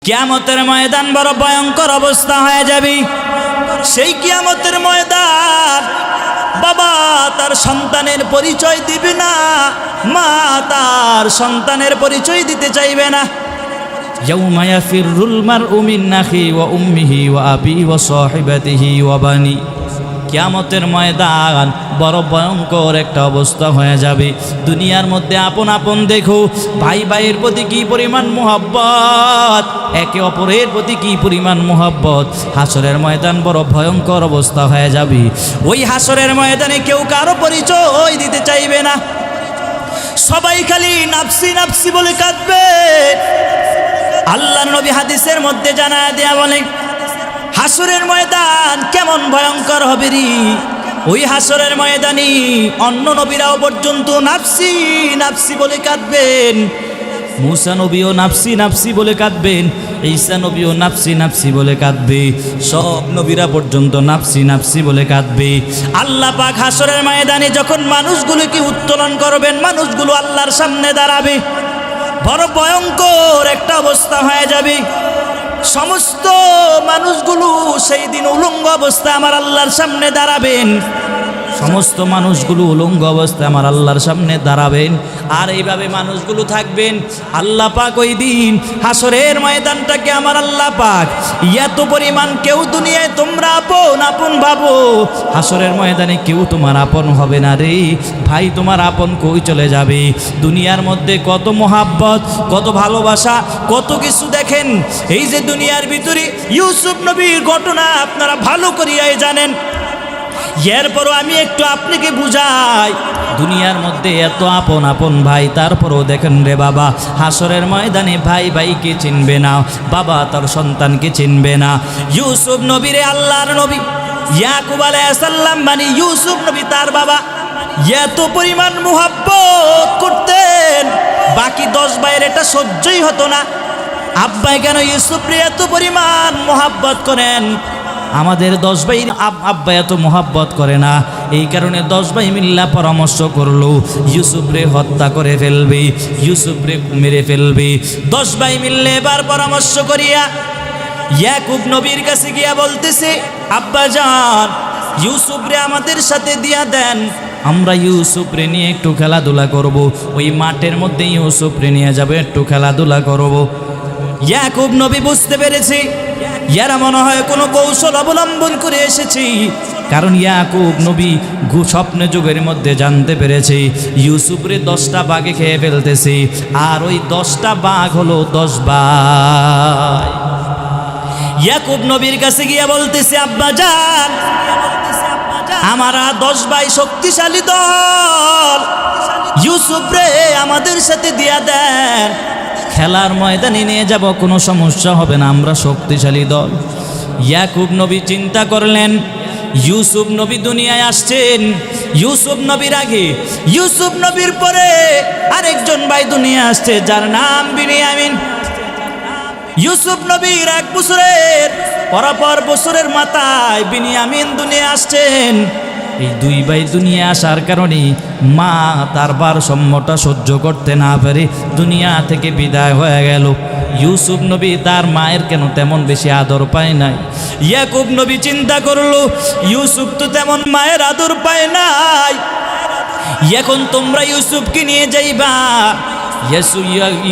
কিয়ামতের ময়দান বড় ভয়ঙ্কর অবস্থা হয়ে যাবে। সেই কিয়ামতের ময়দান বাবা তার সন্তানের পরিচয় দিবে না, মা তার সন্তানের পরিচয় দিতে চাইবে না। ইয়াউমা ইয়াফিরুল মারউ মিন আখি ওয়া উম্মিহি ওয়া আবি ওয়া সাহিবাতিহি ওয়া বানি। কিয়ামতের ময়দান বড় ভয়ঙ্কর একটা অবস্থা হয়ে যাবে। দুনিয়ার মধ্যে আপন আপন দেখো, ভাই ভাইয়ের প্রতি কি পরিমাণ মোহাব্বত, একে অপরের প্রতি কি পরিমাণ মোহাব্বত। হাসরের ময়দান বড় ভয়ঙ্কর অবস্থা হয়ে যাবে। ওই হাসরের ময়দানে কেউ কারো পরিচয় দিতে চাইবে না, সবাই খালি নাফসি নাফসি বলে কাঁদবে। আল্লাহর নবী হাদিসের মধ্যে জানায় দেয়া বলে, হাসরের ময়দান কেমন ভয়ঙ্কর হবে রে। ওই হাসরের ময়দানে অন্য নবীরাও পর্যন্ত নাফসি নাফসি বলে কাঁদবেন। মুসা নবীও নাফসি নাফসি বলে কাঁদবেন, ঈসা নবীও নাফসি নাফসি বলে কাঁদবে, সব নবীরা পর্যন্ত নাফসি নাফসি বলে কাঁদবে। আল্লাহ পাক হাসরের ময়দানে যখন মানুষগুলোকে উত্তোলন করবেন, মানুষগুলো আল্লাহর সামনে দাঁড়াবে, বড় ভয়ঙ্কর একটা অবস্থা হয়ে যাবে। সমস্ত মানুষগুলো সেই দিন উলঙ্গ অবস্থায় আমার আল্লাহর সামনে দাঁড়াবেন। সমস্ত মানুষগুলো উলঙ্গ অবস্থায় আমার আল্লাহর সামনে দাঁড়াবেন। আর এইভাবে মানুষগুলো থাকবেন। আল্লাহ পাক ওই দিন হাসরের ময়দানটাকে আমার আল্লাহ পাক এত পরিমাণ, কেউ দুনিয়ায় তোমরা আপন আপন ভাবো, হাসরের ময়দানে কেউ তোমার আপন হবে না রে ভাই। তোমার আপন কই চলে যাবে। দুনিয়ার মধ্যে কত মোহাব্বত, কত ভালোবাসা, কত কিছু দেখেন। এই যে দুনিয়ার ভিতরে ইউসুফ নবীর ঘটনা আপনারা ভালো করিয়াই জানেন। এরপরও আমি একটু আপনাকে বুঝাই, দুনিয়ার মধ্যে এত আপন আপন ভাই, তারপরও দেখেন রে বাবা, হাসরের ময়দানে ভাই ভাইকে চিনবে না, বাবা তার সন্তানকে চিনবে না। ইউসুফ নবীরে আল্লাহর নবী ইয়াকুব আলাইহিস সালাম মানে ইউসুফ নবী তার বাবা এত পরিমাণ মুহাব্বত করতেন, বাকি 10 ভাইয়ের এটা সহ্যই হতো না। আব্বাই কেন ইউসুফরে এত পরিমাণ মুহাব্বত করেন, আমাদের 10 ভাই আব্বা এত মোহাব্বত করে না। এই কারণে 10 ভাই মিল্লা পরামর্শ করলো ইউসুফরে হত্যা করে ফেলবে, ইউসুফরে মেরে ফেলবে। 10 ভাই মিললে এবার পরামর্শ করিয়া ইয়াকুব নবীর কাছে গিয়া বলতেছে, আব্বা জান ইউসুফরে আমাদের সাথে দিয়া দেন, আমরা ইউসুফরে নিয়ে একটু খেলাধুলা করব। ওই মাঠের মধ্যে ইউসুফরে নিয়ে যাবে, একটু খেলাধুলা করব। ইয়াকুব নবী বুঝতে পেরেছে ইয়ারা মনে হয় কোনো কৌশল অবলম্বন করে এসেছি, কারণ ইয়াকুব নবী স্বপ্নে যুগের মধ্যে জানতে পেরেছে ইউসুফরে 10টা বাঘে খেয়ে ফেলতেছে। আর ওই 10টা বাঘ হলো 10 ভাই। ইয়াকুব নবীর কাছে গিয়ে বলতেছে, আব্বা জান আমারা 10 ভাই শক্তিশালী দল, ইউসুফরে আমাদের সাথে দিয়া দেন, খেলার ময়দানে নিয়ে যাব, কোনো সমস্যা হবে না, আমরা শক্তিশালী দল। ইয়াকুব নবী চিন্তা করলেন, ইউসুফ নবী দুনিয়ায় আসছেন, ইউসুফ নবীর আগে, ইউসুফ নবীর পরে আরেকজন ভাই দুনিয়া আসছে যার নাম বিনিয়ামিন। ইউসুফ নবীর 1 বছরের পরপর বছরের মাথায় বিনিয়ামিন দুনিয়া আসছেন। এই 2 ভাই দুনিয়া আসার কারণে মা তার ভারসাম্যটা সহ্য করতে না পারে দুনিয়া থেকে বিদায় হয়ে গেল। ইউসুফ নবী তার মায়ের কেন তেমন বেশি আদর পায় নাই। ইয়াকুব নবী চিন্তা করলো, ইউসুফ তো তেমন মায়ের আদর পায় নাই, এখন তোমরা ইউসুফকে নিয়ে যাইবা।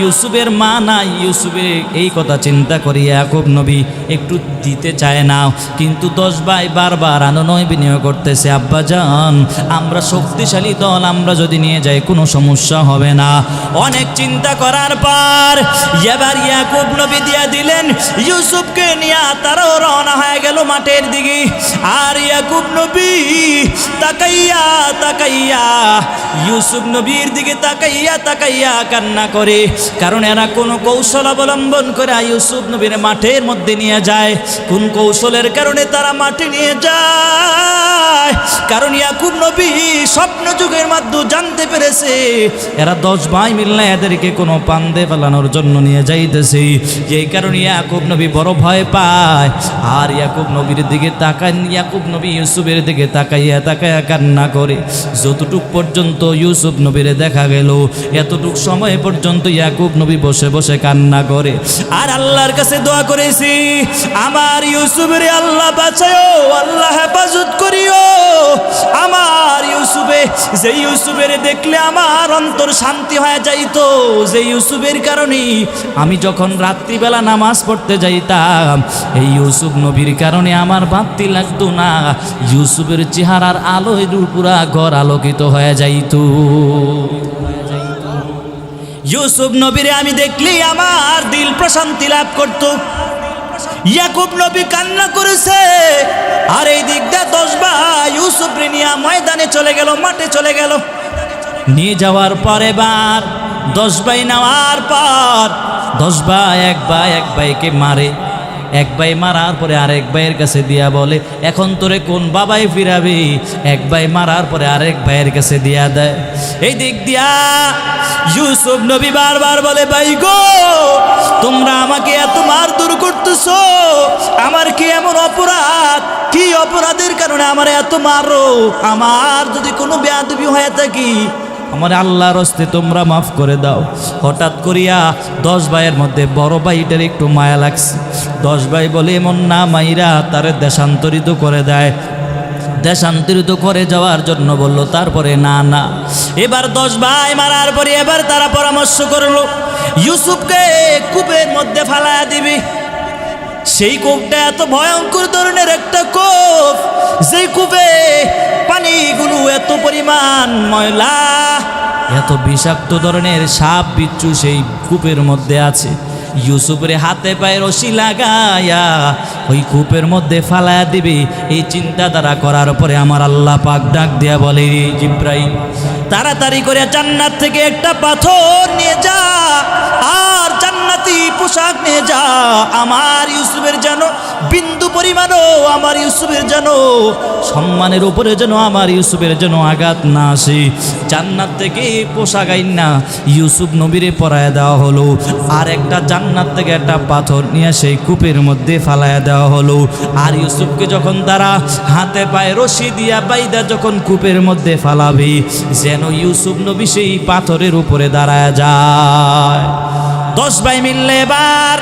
ইউসুফের মা নাই, ইউসুফের এই কথা চিন্তা করি ইয়াকুব নবী একটু দিতে চায় না, কিন্তু 10 ভাই বারবার আনয় বিনিয়োগ করতেছে, আব্বা জান আমরা শক্তিশালী দল, আমরা যদি নিয়ে যাই কোনো সমস্যা হবে না। অনেক চিন্তা করার পর এবার ইয়াকুব নবী দিয়া দিলেন, ইউসুফকে নিয়ে তারাও রওনা হয়ে গেল মাঠের দিকে। আর ইয়াকুব নবী তাকাইয়া তাকাইয়া ইউসুফ নবীর দিকে তাকাইয়া তাকাইয়া কান্না করে, কারণ এরা কোনো কৌশল অবলম্বন করে ইউসুফ নবীর মাঠের মধ্যে নিয়ে যায়। কোন কৌশলের কারণে তারা মাঠে নিয়ে যায়, কারণ ইয়াকুব নবী স্বপ্ন যুগের মাধ্যমে জানতে পেরেছে এরা 10 ভাই মিললে এদেরকে কোনো পান্দে ফেলানোর জন্য নিয়ে যাইতেছে। যেই কারণে ইয়াকুব নবী বড় ভয় পায়। আর ইয়াকুব নবীর দিকে তাকান, ইয়াকুব নবী ইউসুফের দিকে তাকাইয়া তাকাইয়া কান্না করে। যতটুক পর্যন্ত ইউসুফ নবীরে দেখা গেল, এতটুক সময় সময় পর্যন্ত ইয়াকুব নবী বসে বসে কান্না করে আর আল্লাহর কাছে দোয়া করেছি, আমার ইউসুফের আল্লাহ বাঁচাও, আল্লাহ হেফাজত করিও। আমার ইউসুফে, যে ইউসুফের দেখলে আমার অন্তর শান্তি হয়ে যাইতো, যে ইউসুফের কারণে আমি যখন রাত্রিবেলা নামাজ পড়তে যাইতাম, এই ইউসুফ নবীর কারণে আমার বাতি লাগতো না, ইউসুফের চেহারার আলোয় পুরা ঘর আলোকিত হয়ে যাইতো। ইউসুফ নবীরে আমি দেখলেই আমার দিল প্রশান্তি লাভ করত। ইয়াকুব নবী কান্না করেছে আর এই দিকটা 10 ভাই ইউসুফ রে নিয়ে ময়দানে চলে গেল, মাঠে চলে গেল। নিয়ে যাওয়ার পরে বার 10 ভাই নেওয়ার পর 10 ভাই এক ভাইকে মারে, এক ভাই মারার পরে আরেক ভাইয়ের কাছে দিয়া বলে, এখন তোরে কোন বাবাই ফিরাবি? এক ভাই মারার পরে আরেক ভাইয়ের কাছে দিয়া দেয়। এই দিক দিয়া ইউসুফ নবী বারবার বলে, ভাই গো, তোমরা আমাকে এত মারধর করতেছো, আমার কি এমন অপরাধ, কি অপরাধের কারণে আমার এত মারো? আমার যদি কোনো বেয়াদবি হয়ে থাকি আমার আল্লাহর হস্তে তোমরা মাফ করে দাও। হঠাৎ করিয়া 10 ভাইয়ের মধ্যে বড় ভাইটার একটু মায়া লাগছে। 10 ভাই বলে, এমন না মাইরা তারে দেশান্তরিত করে দেয়। দেশান্তরিত করে যাওয়ার জন্য বলল, তারপরে না এবার 10 ভাই মারার পরে এবার তারা পরামর্শ করলো ইউসুফকে কূপের মধ্যে ফালায়া দিবি। সেই কূপটা এত ভয়ঙ্কর ধরনের একটা কূপ, যে কূপে পানিগুলো এত পরিমাণ ময়লা, এত বিষাক্ত ধরনের সাপ বিচ্ছু সেই কূপের মধ্যে আছে। ইউসুফের হাতে পায়ে রশি লাগায়া ওই কূপের মধ্যে ফালায়া দিবে, এই চিন্তাধারা করার পরে আমার আল্লাহ পাক ডাক দিয়া বলে, জিব্রাইল তাড়াতাড়ি করে জান্নাত থেকে একটা পাথর নিয়ে যা আর জান্নাতি পোশাক নিয়ে যা। আমার ইউসুফের যেন বিন্দু পরিমাণও, আমার ইউসুফের যেন সম্মানের উপরে যেন আমার ইউসুফের যেন আঘাত না আসে। জান্নাত থেকে পোশাক আইনা ইউসুফ নবীরে পরায় দেওয়া হলো, আর একটা জান্নাত থেকে একটা পাথর নিয়ে সেই কূপের মধ্যে ফালায়া দেওয়া হলো। আর ইউসুফকে যখন তারা হাতে পায়ে রশি দিয়া বাইদা যখন কূপের মধ্যে ফালাবে, যেন ইউসুফ নবী সেই পাথরের উপরে দাঁড়ায় যায়। 10 ভাই মিললে এবার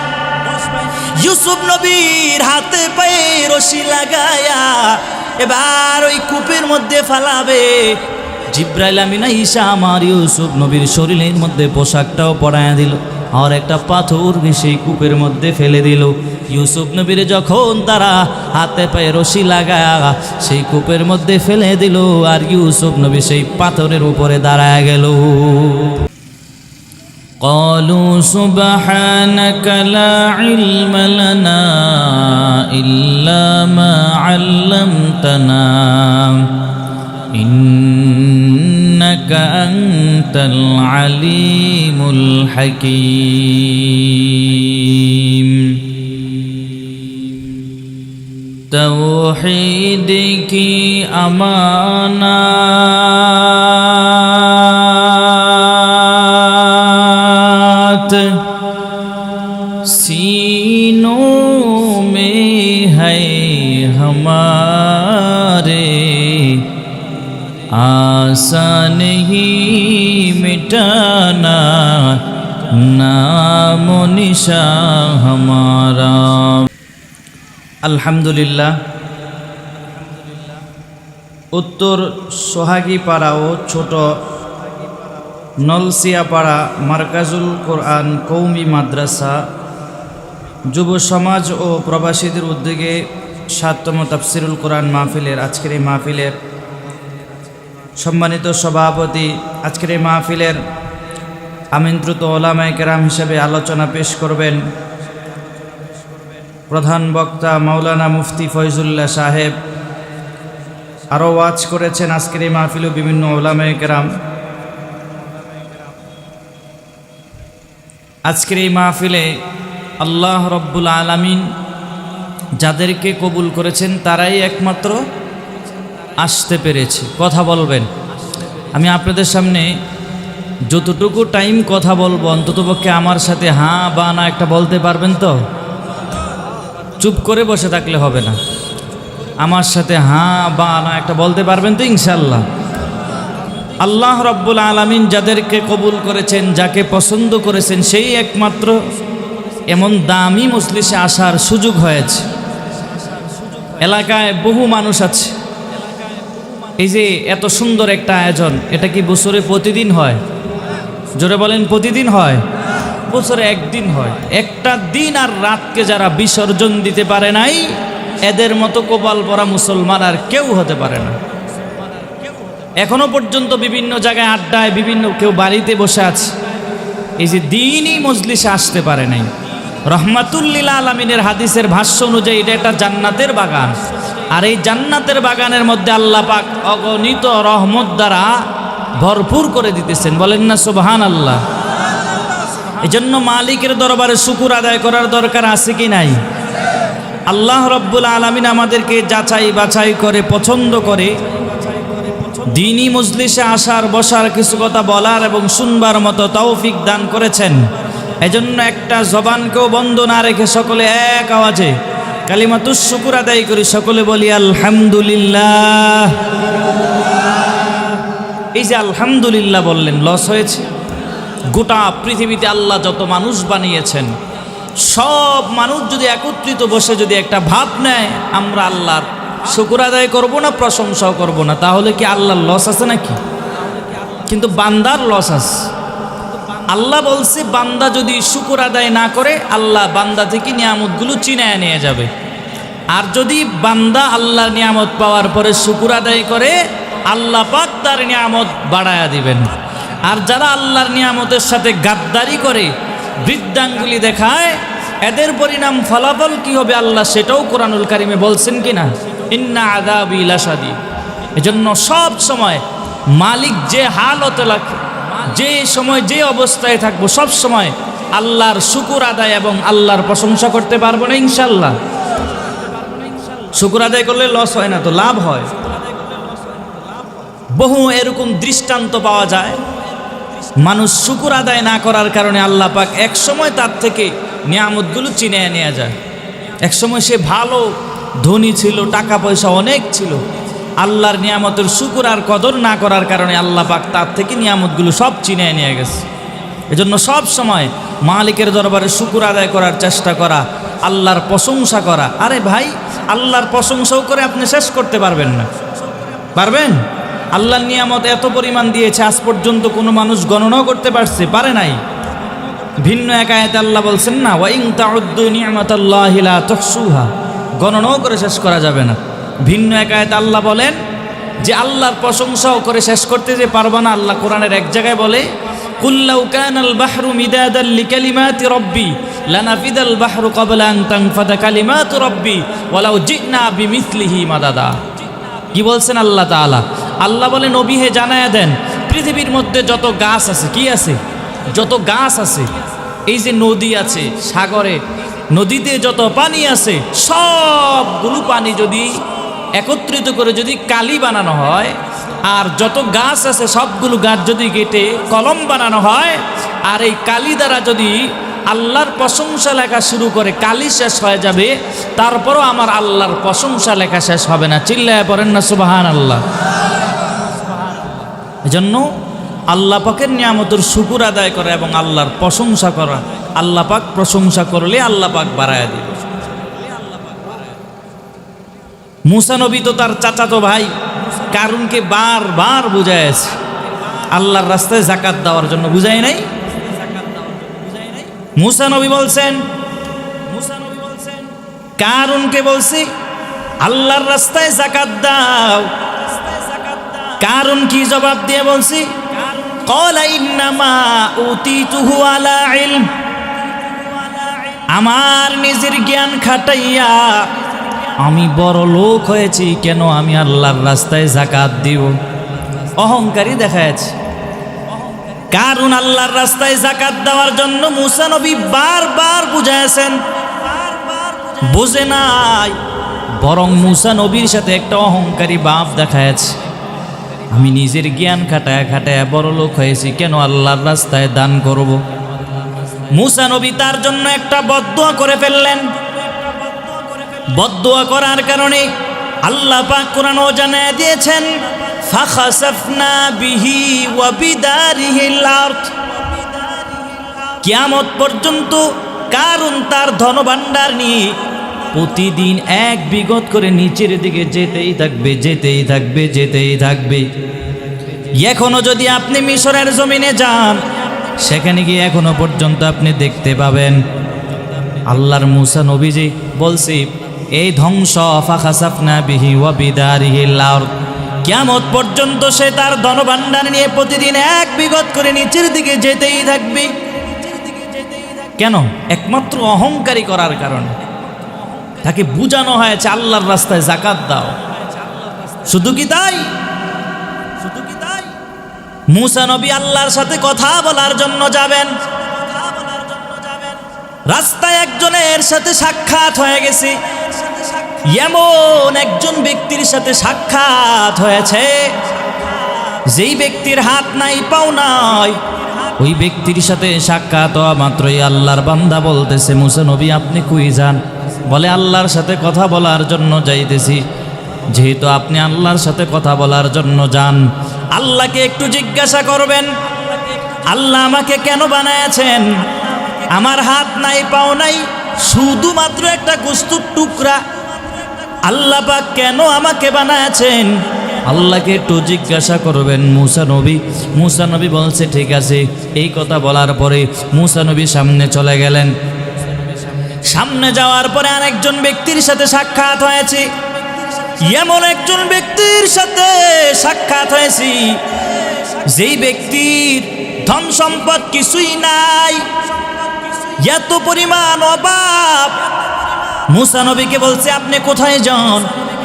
ইউসুফ নবীর হাতে পায়ে রশি লাগায়া এবার ওই কূপের মধ্যে ফালাবে। জিব্রাইল আমিন ঈসা আমার ইউসুফ নবীর শরীরের মধ্যে পোশাকটাও পরায়া দিল, আর একটা পাথর সেই কূপের মধ্যে ফেলে দিল। ইউসুফ নবীর যখন তারা হাতে পায়ে রশি লাগায়া সেই কূপের মধ্যে ফেলে দিল, আর ইউসুফ নবী সেই পাথরের উপরে দাঁড়ায় গেল। قالوا سبحانك لا علم لنا إلا ما علمتنا إنك أنت العليم الحكيم توحید کی امانات سینوں میں ہے ہمارے آسان ہی مٹانا نام و نشان ہمارا আলহামদুলিল্লাহ। উত্তর সোহাগীপাড়া ও ছোট নলসিয়াপাড়া মার্কাজুল কোরআন কৌমি মাদ্রাসা যুব সমাজ ও প্রবাসীদের উদ্যোগে ৭তম তাফসিরুল কোরআন মাহফিলের আজকের এই মাহফিলের সম্মানিত সভাপতি, আজকের এই মাহফিলের আমন্ত্রিত ওলামায়ে কেরাম হিসেবে আলোচনা পেশ করবেন প্রধান বক্তা মাওলানা মুফতি ফয়জুল্লাহ সাহেব। আরও ওয়াজ করেছেন আজকের এই মাহফিলে বিভিন্ন ওলামায়ে কেরাম। আজকের এই মাহফিলে আল্লাহ রব্বুল আলামিন যাদেরকে কবুল করেছেন তারাই একমাত্র আসতে পেরেছে। কথা বলবেন, আমি আপনাদের সামনে যতটুকু টাইম কথা বলবো অন্ততপক্ষে আমার সাথে হ্যাঁ বা না একটা বলতে পারবেন তো? চুপ করে বসে থাকলে হবে না, আমার সাথে হ্যাঁ বা না একটা বলতে পারবেন তো ইনশাল্লাহ? আল্লাহ রব্বুল আলামিন যাদেরকে কবুল করেছেন, যাকে পছন্দ করেছেন, সেই একমাত্র এমন দামি মজলিসে আসার সুযোগ হয়েছে। এলাকায় বহু মানুষ আছে। এই যে এত সুন্দর একটা আয়োজন, এটা কি বছরে প্রতিদিন হয়? জোরে বলেন, প্রতিদিন হয়? বছরে একদিন হয়। একটা দিন আর রাতকে যারা বিসর্জন দিতে পারে নাই, এদের মতো কপাল পরা মুসলমান আর কেউ হতে পারে না। এখনো পর্যন্ত বিভিন্ন জায়গায় আড্ডায়, বিভিন্ন কেউ বাড়িতে বসে আছে, এই যে দিনই মজলিসে আসতে পারে নাই। রহমাতুল্লিল আলামিনের হাদিসের ভাষ্য অনুযায়ী এটা একটা জান্নাতের বাগান, আর এই জান্নাতের বাগানের মধ্যে আল্লাহ পাক অগণিত রহমত দ্বারা ভরপুর করে দিতেছেন। বলেন না সুবহানাল্লাহ। এজন্য মালিকের দরবারে শুকর আদায় করার দরকার আছে কি নাই? আল্লাহ রব্বুল আলামিন আমাদেরকে যাচাই বাছাই করে, পছন্দ করে দ্বীনি মজলিসে আসার, বসার, কিছু কথা বলার এবং শুনবার মতো তৌফিক দান করেছেন। এজন্য একটা জবানকেও বন্ধ না রেখে সকলে এক আওয়াজে কালিমাতুশ শুকর আদায় করি। সকলে বলি আলহামদুলিল্লাহ। এই যে আলহামদুলিল্লাহ বললেন, লস হয়েছে? গোটা পৃথিবীতে আল্লাহ যত মানুষ বানিয়েছেন, সব মানুষ যদি একত্রিত বসে যদি একটা ভাব নেয়, আমরা আল্লাহর শুকর আদায় করব না, প্রশংসাও করব না, তাহলে কি আল্লাহর লস আছে নাকি? কিন্তু বান্দার লস আছে। আল্লাহ বলছে, বান্দা যদি শুকর আদায় না করে, আল্লাহ বান্দা থেকে নিয়ামতগুলো চিনায় নিয়ে যাবে। আর যদি বান্দা আল্লাহর নিয়ামত পাওয়ার পরে শুকর আদায় করে, আল্লাহ পাক তার নিয়ামত বাড়ায়া দিবেন। আর যারা আল্লাহর নিয়ামতের সাথে গাদ্দারি করে, বৃদ্ধাঙ্গুলি দেখায়, এদের পরিণাম ফলাফল কি হবে আল্লাহ সেটাও কোরআনুল কারিমে বলছেন কিনা, ইন্না আযাবি লাশাদীদ। এজন্য সব সময় মালিক যে হালতে লাগে, যে সময় যে অবস্থায় থাকবো, সব সময় আল্লাহর শুকর আদায় এবং আল্লাহর প্রশংসা করতে পারবো না ইনশাআল্লাহ। শুকর আদায় করলে লস হয় না তো, লাভ হয়। বহু এরকম দৃষ্টান্ত পাওয়া যায়, মানুষ শুকর আদায় না করার কারণে আল্লাহ পাক এক সময় তার থেকে নিয়ামতগুলো চিনে নেওয়া যায়। এক সময় সে ভালো ধনী ছিল, টাকা পয়সা অনেক ছিল, আল্লাহর নিয়ামতের শুকর আর কদর না করার কারণে আল্লাহ পাক তার থেকে নিয়ামতগুলো সব চিনে নিয়ে গেছে। এজন্য সব সময় মালিকের দরবারে শুকর আদায় করার চেষ্টা করা, আল্লাহর প্রশংসা করা। আরে ভাই, আল্লাহর প্রশংসাও করে আপনি শেষ করতে পারবেন না। পারবেন? আল্লাহর নিয়ামত এত পরিমাণ দিয়েছে, আজ পর্যন্ত কোনো মানুষ গণনাও করতে পারে নাই। ভিন্ন এক আয়াতে আল্লাহ বলছেন না, ওয়া ইন তাউদ্দু নি'মাতাল্লাহি লা তুহসুহা, গণনাও করে শেষ করা যাবে না। ভিন্ন এক আয়াতে আল্লাহ বলেন যে আল্লাহর প্রশংসাও করে শেষ করতে যে পারবা না। আল্লাহ কোরআনের এক জায়গায় বলে, কুল লাউ কানাল বাহরু মিদাদাল লিকালিমাতি রাব্বি লানাফিদাল বাহরু ক্বাবলা আন তানফাদা কালিমাতু রাব্বি ওয়ালাউ জি'না বিমিসলিহি মাদাদা। কি বলছেন আল্লাহ তাআলা? আল্লাহ বলে, নবী হে জানায়া দেন, পৃথিবীর মধ্যে যত গাছ আছে, কি আছে? যত গাছ আছে, এই যে নদী আছে, সাগরে নদীতে যত পানি আছে, সবগুলো পানি যদি একত্রিত করে যদি কালি বানানো হয়, আর যত গাছ আছে সবগুলো গাছ যদি কেটে কলম বানানো হয়, আর এই কালি দ্বারা যদি আল্লাহর প্রশংসা লেখা শুরু করে, কালি শেষ হয়ে যাবে, তারপরও আমার আল্লাহর প্রশংসা লেখা শেষ হবে না। চিল্লায় পড়েন না সুবহানাল্লাহ। এজন্য আল্লাহ পাকের নিয়ামতের শুকর আদায় করা এবং আল্লাহর প্রশংসা করা। আল্লাহ পাক প্রশংসা করলে আল্লাহ পাক বাড়ায়া দিবে। মুসা নবী তো তার চাচাতো ভাই কারুনকে বারবার বুঝাইছে আল্লাহর রাস্তায় যাকাত দেওয়ার জন্য, বুঝাই নাই? মুসা নবী বলছেন, কারুনকে বলছি আল্লাহর রাস্তায় যাকাত দাও। কারুন কি জবাব দিয়ে বলছি? ক্বালা ইন্নামা উতিতুহু আলা ইলম, আমার নিজের জ্ঞান খাটাইয়া আমি বড় লোক হয়েছি, কেন আমি আল্লাহর রাস্তায় যাকাত দিব? অহংকারী দেখাচ্ছে। কারণ আল্লাহর রাস্তায় যাকাত দেওয়ার জন্য মুসা নবী বারবার বুঝাইছেন, বুঝে নাই, বরং মুসা নবীর সাথে একটা অহংকারী ভাব দেখাচ্ছে। আমি নিজের জ্ঞান খাটায় খাটায় বড় লোক হয়েছি, কেন আল্লাহর রাস্তায় দান করব? মুসা নবী তার জন্য একটা বদদুয়া করে ফেললেন। বদদুয়া করার কারণে আল্লাহ পাক কোরআনও জানায় দিয়েছেন, ফাখাসাফনা বিহি ওয়া বিদারিহিল আরদ। কিয়ামত পর্যন্ত কারণ তার ধনভাণ্ডার নিয়ে প্রতিদিন এক বিগত করে নিচের দিকে যেতেই থাকবে, যেতেই থাকবে, যেতেই থাকবে। এখনো যদি আপনি মিশরের জমিনে যান, সেখানে গিয়ে এখনো পর্যন্ত আপনি দেখতে পাবেন আল্লাহর মূসা নবীজি বলছি এই ধ্বংস, ফাখাসাফনা বিহি ওয়া বিদারিহিল আরদ, কিয়ামত পর্যন্ত সে তার ধনভাণ্ডার নিয়ে প্রতিদিন এক বিগত করে নিচের দিকে যেতেই থাকবে। কেন? একমাত্র অহংকারী করার কারণে। তাকে বুঝানো হয়েছে আল্লাহর রাস্তায় যাকাত দাও। শুধু কি তাই? মূসা নবী আল্লাহর সাথে কথা বলার জন্য যাবেন, রাস্তায় একজনের সাথে সাক্ষাৎ হয়ে গেছে। এমন একজন ব্যক্তির সাথে সাক্ষাৎ হয়েছে যেই ব্যক্তির হাত নাই, পাও নাই। ওই ব্যক্তির সাথে সাক্ষাৎ হওয়া মাত্রই আল্লাহর বান্দা বলতেছে, মূসা নবী আপনি কই যান? বলে আল্লাহর সাথে কথা বলার জন্য যাইতেছি। যেহেতু আপনি আল্লাহর সাথে কথা বলার জন্য যান, আল্লাহকে একটু জিজ্ঞাসা করবেন, আল্লাহ আমাকে কেন বানায়াছেন? আমার হাত নাই, পাও নাই, শুধুমাত্র একটা গোস্তুর টুকরা। আল্লাহ পাক কেন আমাকে বানায়াছেন? আল্লাহকে একটু জিজ্ঞাসা করবেন মূসা নবী বলছে ঠিক আছে। এই কথা বলার পরে মূসা নবী সামনে চলে গেলেন। সামনে যাওয়ার পরে আরেকজন ব্যক্তির সাথে সাক্ষাৎ হয়েছে। এমন একজন ব্যক্তির সাথে সাক্ষাৎ হয়েছি যেই ব্যক্তির ধন সম্পদ কিছুই নাই, এত পরিমাণ অভাব। মূসা নবীকে বলছে আপনি কোথায় যান?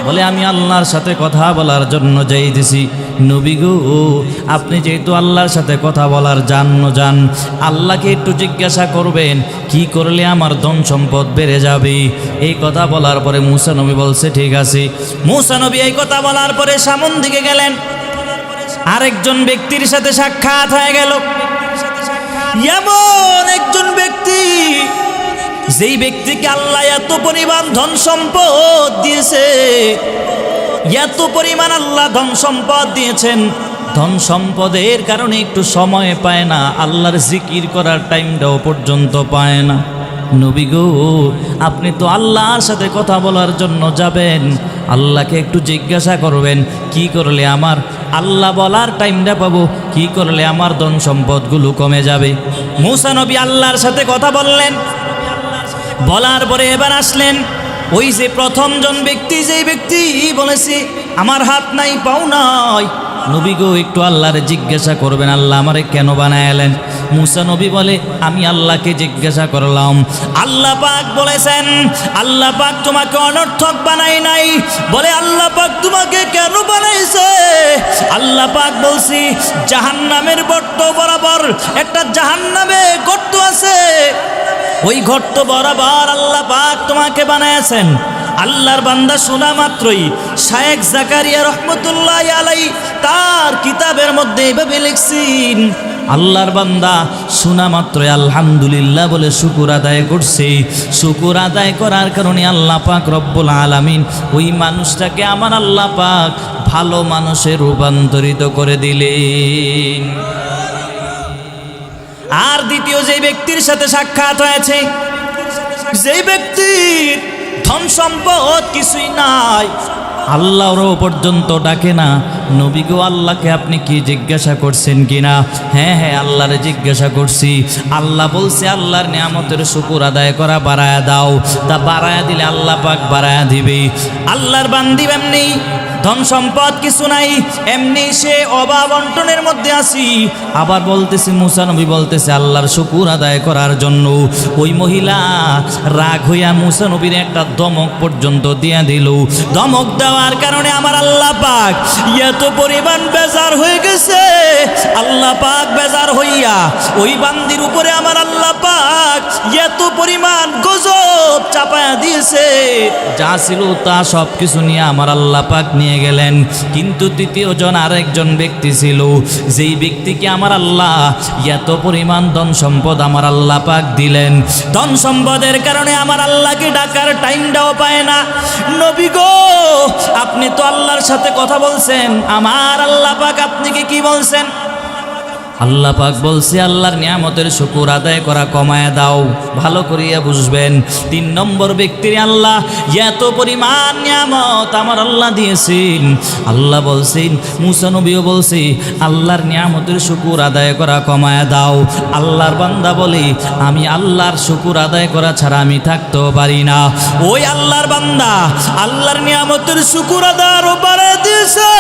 বলে আমি আল্লাহর সাথে কথা বলার জন্য যাইতেছি। নবী গো, আপনি যেহেতু আল্লাহর সাথে কথা বলার জন্য যান, আল্লাহকে একটু জিজ্ঞাসা করবেন কি করলে আমার ধন সম্পদ বেড়ে যাবে। এই কথা বলার পরে মূসা নবী বলছে ঠিক আছে। মূসা নবী এই কথা বলার পরে সামন দিকে গেলেন। আরেকজন ব্যক্তির সাথে সাক্ষাৎ হয়ে গেল। এমন একজন ব্যক্তি যেই ব্যক্তিকে আল্লাহ এত পরিমাণ ধন সম্পদ দিয়েছে, এত পরিমাণ আল্লাহ ধন সম্পদ দিয়েছেন, ধন সম্পদের কারণে একটু সময় পায় না, আল্লাহর জিকির করার টাইমটাও পর্যন্ত পায় না। নবী গো, আপনি তো আল্লাহর সাথে কথা বলার জন্য যাবেন, আল্লাহকে একটু জিজ্ঞাসা করবেন কি করলে আমার আল্লাহ বলার টাইমটা পাবো, কি করলে আমার ধন সম্পদগুলো কমে যাবে। মূসা নবী আল্লাহর সাথে কথা বললেন। বলার পরে এবার আসলেন ওই যে প্রথমজন ব্যক্তি, যেই ব্যক্তি বলেছে আমার হাত নাই, পাও নাই। নবী গো, একটু আল্লাহরে জিজ্ঞাসা করবেন আল্লাহ আমারে কেন বানাইলেন। মূসা নবী বলে আমি আল্লাহকে জিজ্ঞাসা করলাম। আল্লাহ পাক বলেছেন, আল্লাহ পাক তোমাকে অনর্থক বানাই নাই। বলে আল্লাহ পাক তোমাকে কেন বানাইছে? আল্লাহ পাক বলছি জাহান্নামের গর্ত বরাবর একটা জাহান্নামে গর্ত আছে, ওই গর্ত বরাবর আল্লাহ পাক তোমাকে বানাইছেন। আল্লাহর বান্দা শোনা মাত্রই শায়েখ জাকারিয়া রহমতুল্লাহ আলাইহি তার কিতাবের মধ্যে এভাবে লিখছেন, আল্লাহর বান্দা শোনা মাত্রই আলহামদুলিল্লাহ বলে শুকর আদায় করছে। শুকর আদায় করার কারণে আল্লাহ পাক রব্বুল আলামিন ওই মানুষটাকে আমার আল্লাহ পাক ভালো মানুষে রূপান্তরিত করে দিলেন। আর দ্বিতীয় যে ব্যক্তির সাথে সাক্ষাৎ হয়েছে, যে ব্যক্তির ধন সম্পদ কিছুই নাই, আল্লাহরও পর্যন্ত ডাকে না। নবী গো, আল্লাহকে আপনি কি জিজ্ঞাসা করছেন কিনা? হ্যাঁ আল্লাহরে জিজ্ঞাসা করছি। আল্লাহ বলছে আল্লাহর নিয়ামতের শুকর আদায় করা বাড়ায়া দাও, তা বাড়ায়া দিলে আল্লাহ পাক বাড়ায়া দিবে। আল্লাহর বান্দি এমনি ধন সম্পদ কিছু নাই, এমনি সে অভাব অন্টনের মধ্যে আছি। আবার বলতেছে মূসা নবী বলতেছে আল্লাহর শুকর আদায় করার জন্য। ওই মহিলা রাগ হইয়া মূসা নবীর একটা দমক পর্যন্ত দিয়া দিল। দমক দেওয়ার কারণে আমার আল্লাহ পাক এত পরিমাণ বেজার হয়ে গেছে। আল্লাহ পাক বেজার হইয়া ওই বান্দির উপরে আমার আল্লাহ পাক এত পরিমাণ গজব চাপায়া দিয়েছে, যা ছিল তা সব কিছু নিয়ে আমার আল্লাহ পাক নিয়ে নিয়ে গেলেন। কিন্তু তৃতীয় জন আরেকজন ব্যক্তি ছিল, যেই ব্যক্তিকে আমার আল্লাহ এত পরিমাণ ধন সম্পদ আমার আল্লাহ পাক দিলেন, ধন সম্পদের কারণে আমার আল্লাহকে ডাকার টাইমটাও পায় না। নবী গো, আপনি তো আল্লাহর সাথে কথা বলছেন, আমার আল্লাহ পাক আপনাকে কি বলছেন? আল্লাহ পাক বলছে, আল্লাহর নিয়ামতের শুকর আদায় করা কমায় দাও। ভালো করিয়া বুঝবেন, 3 নম্বর ব্যক্তির আল্লাহ এত পরিমাণ নিয়ামত আমার আল্লাহ দিয়েছেন। আল্লাহ বলছেন, মুসা নবীও বলছে, আল্লাহর নিয়ামতের শুকর আদায় করা কমায় দাও। আল্লাহর বান্দা বলে, আমি আল্লাহর শুকর আদায় করা ছাড়া আমি থাকতেও পারি না। ওই আল্লাহর বান্দা আল্লাহর নিয়ামতের শুকর আদায় বাড়ায় দিয়েছে।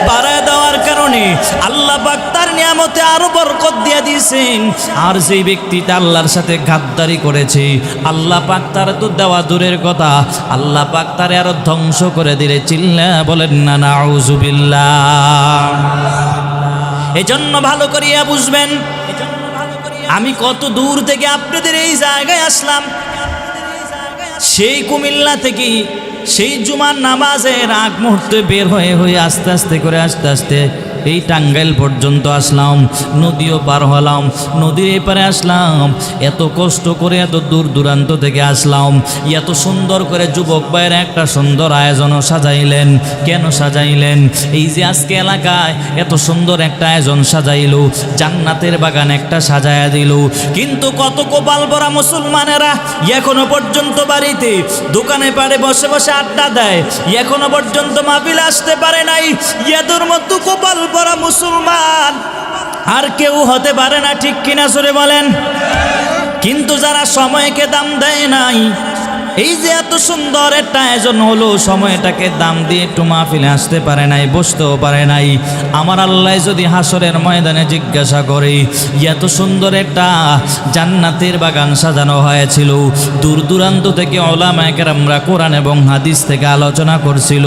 বাড়ায় দেওয়ার কারণে আল্লাহ পাক তার নিয়ামত আরো বরকত দিয়ে দিয়েছেন। আর যেই ব্যক্তিটা আল্লাহর সাথে গাদ্দারি করেছে, আল্লাহ পাক তার তো দেওয়া দূরের কথা, আল্লাহ পাক তার আরো ধ্বংস করে দিলে চিল্লা বলেন না নাউজুবিল্লাহ। এজন্য ভালো করিয়া বুঝবেন, আমি কত দূর থেকে আপনাদের এই জায়গায় আসলাম। সেই কুমিল্লা থেকে সেই জুমার নামাজের আগ মুহূর্তে বের হয়ে আস্তে আস্তে করে আস্তে আস্তে এই টাঙ্গাইল পর্যন্ত আসলাম। নদীও পার হলাম, নদীর এপারে আসলাম। এত কষ্ট করে এত দূর দূরান্ত থেকে আসলাম। এত সুন্দর করে যুবক ভাইয়ের একটা সুন্দর আয়োজনও সাজাইলেন। কেন সাজাইলেন? এই যে আজকে এলাকায় এত সুন্দর একটা আয়োজন সাজাইল, জান্নাতের বাগান একটা সাজায়া দিল। কিন্তু কত কপাল ভরা মুসলমানেরা এখনো পর্যন্ত বাড়িতে দোকানে পাড়ে বসে বসে আড্ডা দেয়, এখনো পর্যন্ত মাহফিলে আসতে পারে নাই। এদের মতো কপাল বড় মুসলমান আর কেউ হতে পারে না, ঠিক কিনা সরে বলেন? কিন্তু যারা সময়কে দাম দেয় নাই, এই যে এত সুন্দর একটা আয়োজন হলো, সময়টাকে দাম দিয়ে একটু মাহফিলে আসতে পারে নাই, বসতেও পারে নাই। আমার আল্লাহ যদি হাসরের ময়দানে জিজ্ঞাসা করে, এত সুন্দর একটা জান্নাতের বাগান সাজানো হয়েছিল, দূর দূরান্ত থেকে উলামায়ে কেরামরা কোরআন এবং হাদিস থেকে আলোচনা করছিল,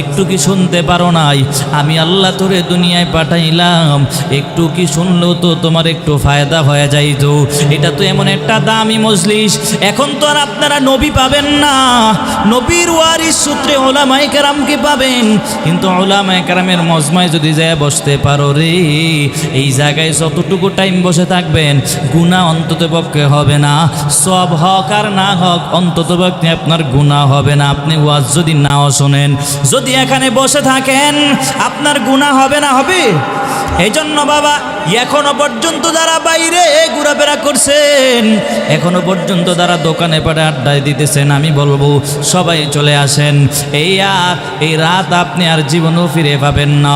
একটু কি শুনতে পারো নাই? আমি আল্লাহ তোরে দুনিয়ায় পাঠাইলাম, একটু কি শুনলেও তো তোমার একটু ফায়দা হয়ে যাইতো। এটা তো এমন একটা দামি মজলিস। এখন তো আর আপনারা নবী পাবেন না, নবীর ওয়ারিস সূত্রে উলামায়ে কেরামকে পাবেন। কিন্তু উলামায়ে কেরামের মজমায় যদি যায় বসতে পারো রে, এই জায়গায় যতটুকু টাইম বসে থাকবেন গুনাহ অন্ততপক্ষে হবে না। সব হক আর না হক অন্ততপক্ষে আপনার গুনাহ হবে না। আপনি ওয়াজ যদি নাও শোনেন, যদি এখানে বসে থাকেন, আপনার গুনাহ হবে না? হবে। এই জন্য বাবা, এখনো পর্যন্ত যারা বাইরে ঘোরাফেরা করছেন, এখনো পর্যন্ত যারা দোকানে পাড়ে আড্ডায় দিতেছেন, আমি বলবো সবাই চলে আসেন। এই রাত আপনি আর জীবনও ফিরে পাবেন না।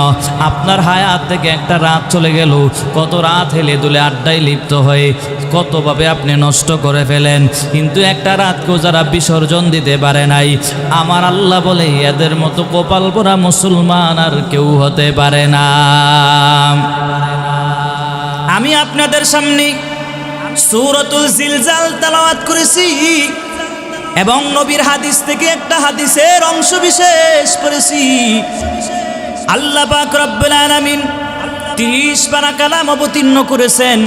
আপনার হায়াত থেকে একটা রাত চলে গেল। কত রাত হেলে দুলে আড্ডায় লিপ্ত হয়ে কতভাবে আপনি নষ্ট করে ফেলেন। কিন্তু একটা রাতকেও যারা বিসর্জন দিতে পারে নাই, আমার আল্লাহ বলে এদের মতো কপাল পোড়া মুসলমান আর কেউ হতে পারে না। আমি আপনাদের সামনে সূরাতুল জিলজাল তেলাওয়াত করেছি এবং নবীর হাদিস থেকে একটা হাদিসের অংশ বিশেষ করেছি। আল্লাহ পাক রব্বুল আলামিন 30 পারা কালাম অবতীর্ণ করেছেন।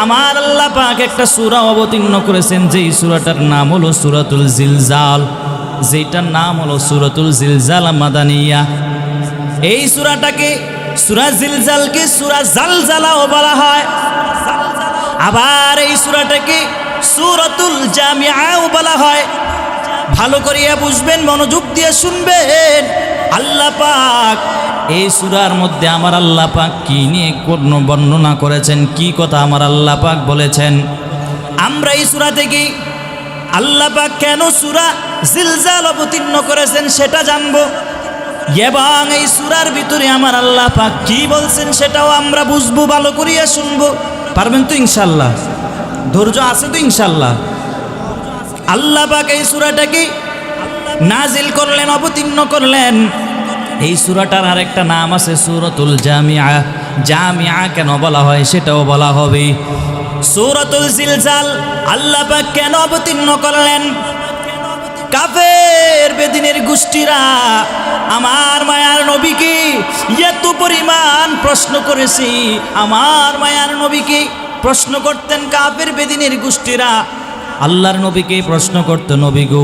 আমার আল্লাহ পাক একটা সূরা অবতীর্ণ করেছেন, যেই সূরাটার নাম হলো সূরাতুল জিলজাল, যেটার নাম হলো সূরাতুল জিলজাল মাদানিয়া। এই সূরাটাকে, সূরা জিলজালকে সূরা জালজালাও বলা হয়। আবার এই সূরাটাকে সূরাতুল জামিআও বলা হয়। ভালো করিয়া বুঝবেন, মনোযোগ দিয়ে শুনবেন। আল্লাহ পাক এই সূরার মধ্যে আমার আল্লাহ পাক কি নিয়ে কোন বর্ণনা করেছেন, কি কথা আমার আল্লাহ পাক বলেছেন, আমরা এই সূরা থেকে আল্লাহ পাক কেন সূরা জিলজাল অবতীর্ণ করেছেন সেটা জানবো, এবং এই সূরার ভিতরে আমার আল্লাহ পাক কি বলছেন সেটাও আমরা বুঝবো। ভালো করিয়া শুনবো। পারবেন তো ইনশাআল্লাহ? ধৈর্য আছে তো ইনশাআল্লাহ? আল্লাহ পাক এই সূরাটাকে নাজিল করলেন, অবতীর্ণ করলেন। এই সূরাটার আরেকটা নাম আছে সূরাতুল জামিআ। জামিআ কেন বলা হয় সেটাও বলা হবে। সূরাতুল জিলজাল আল্লাহ পাক কেন অবতীর্ণ করলেন? কাফের বেদিনের গোষ্ঠীরা আমার মায়ার নবীকে এত পরিমাণ প্রশ্ন করেছি। আমার মায়ার নবীকে প্রশ্ন করতেন কাফের বেদিনের গোষ্ঠীরা, আল্লাহর নবীকে প্রশ্ন করতো, নবী গো,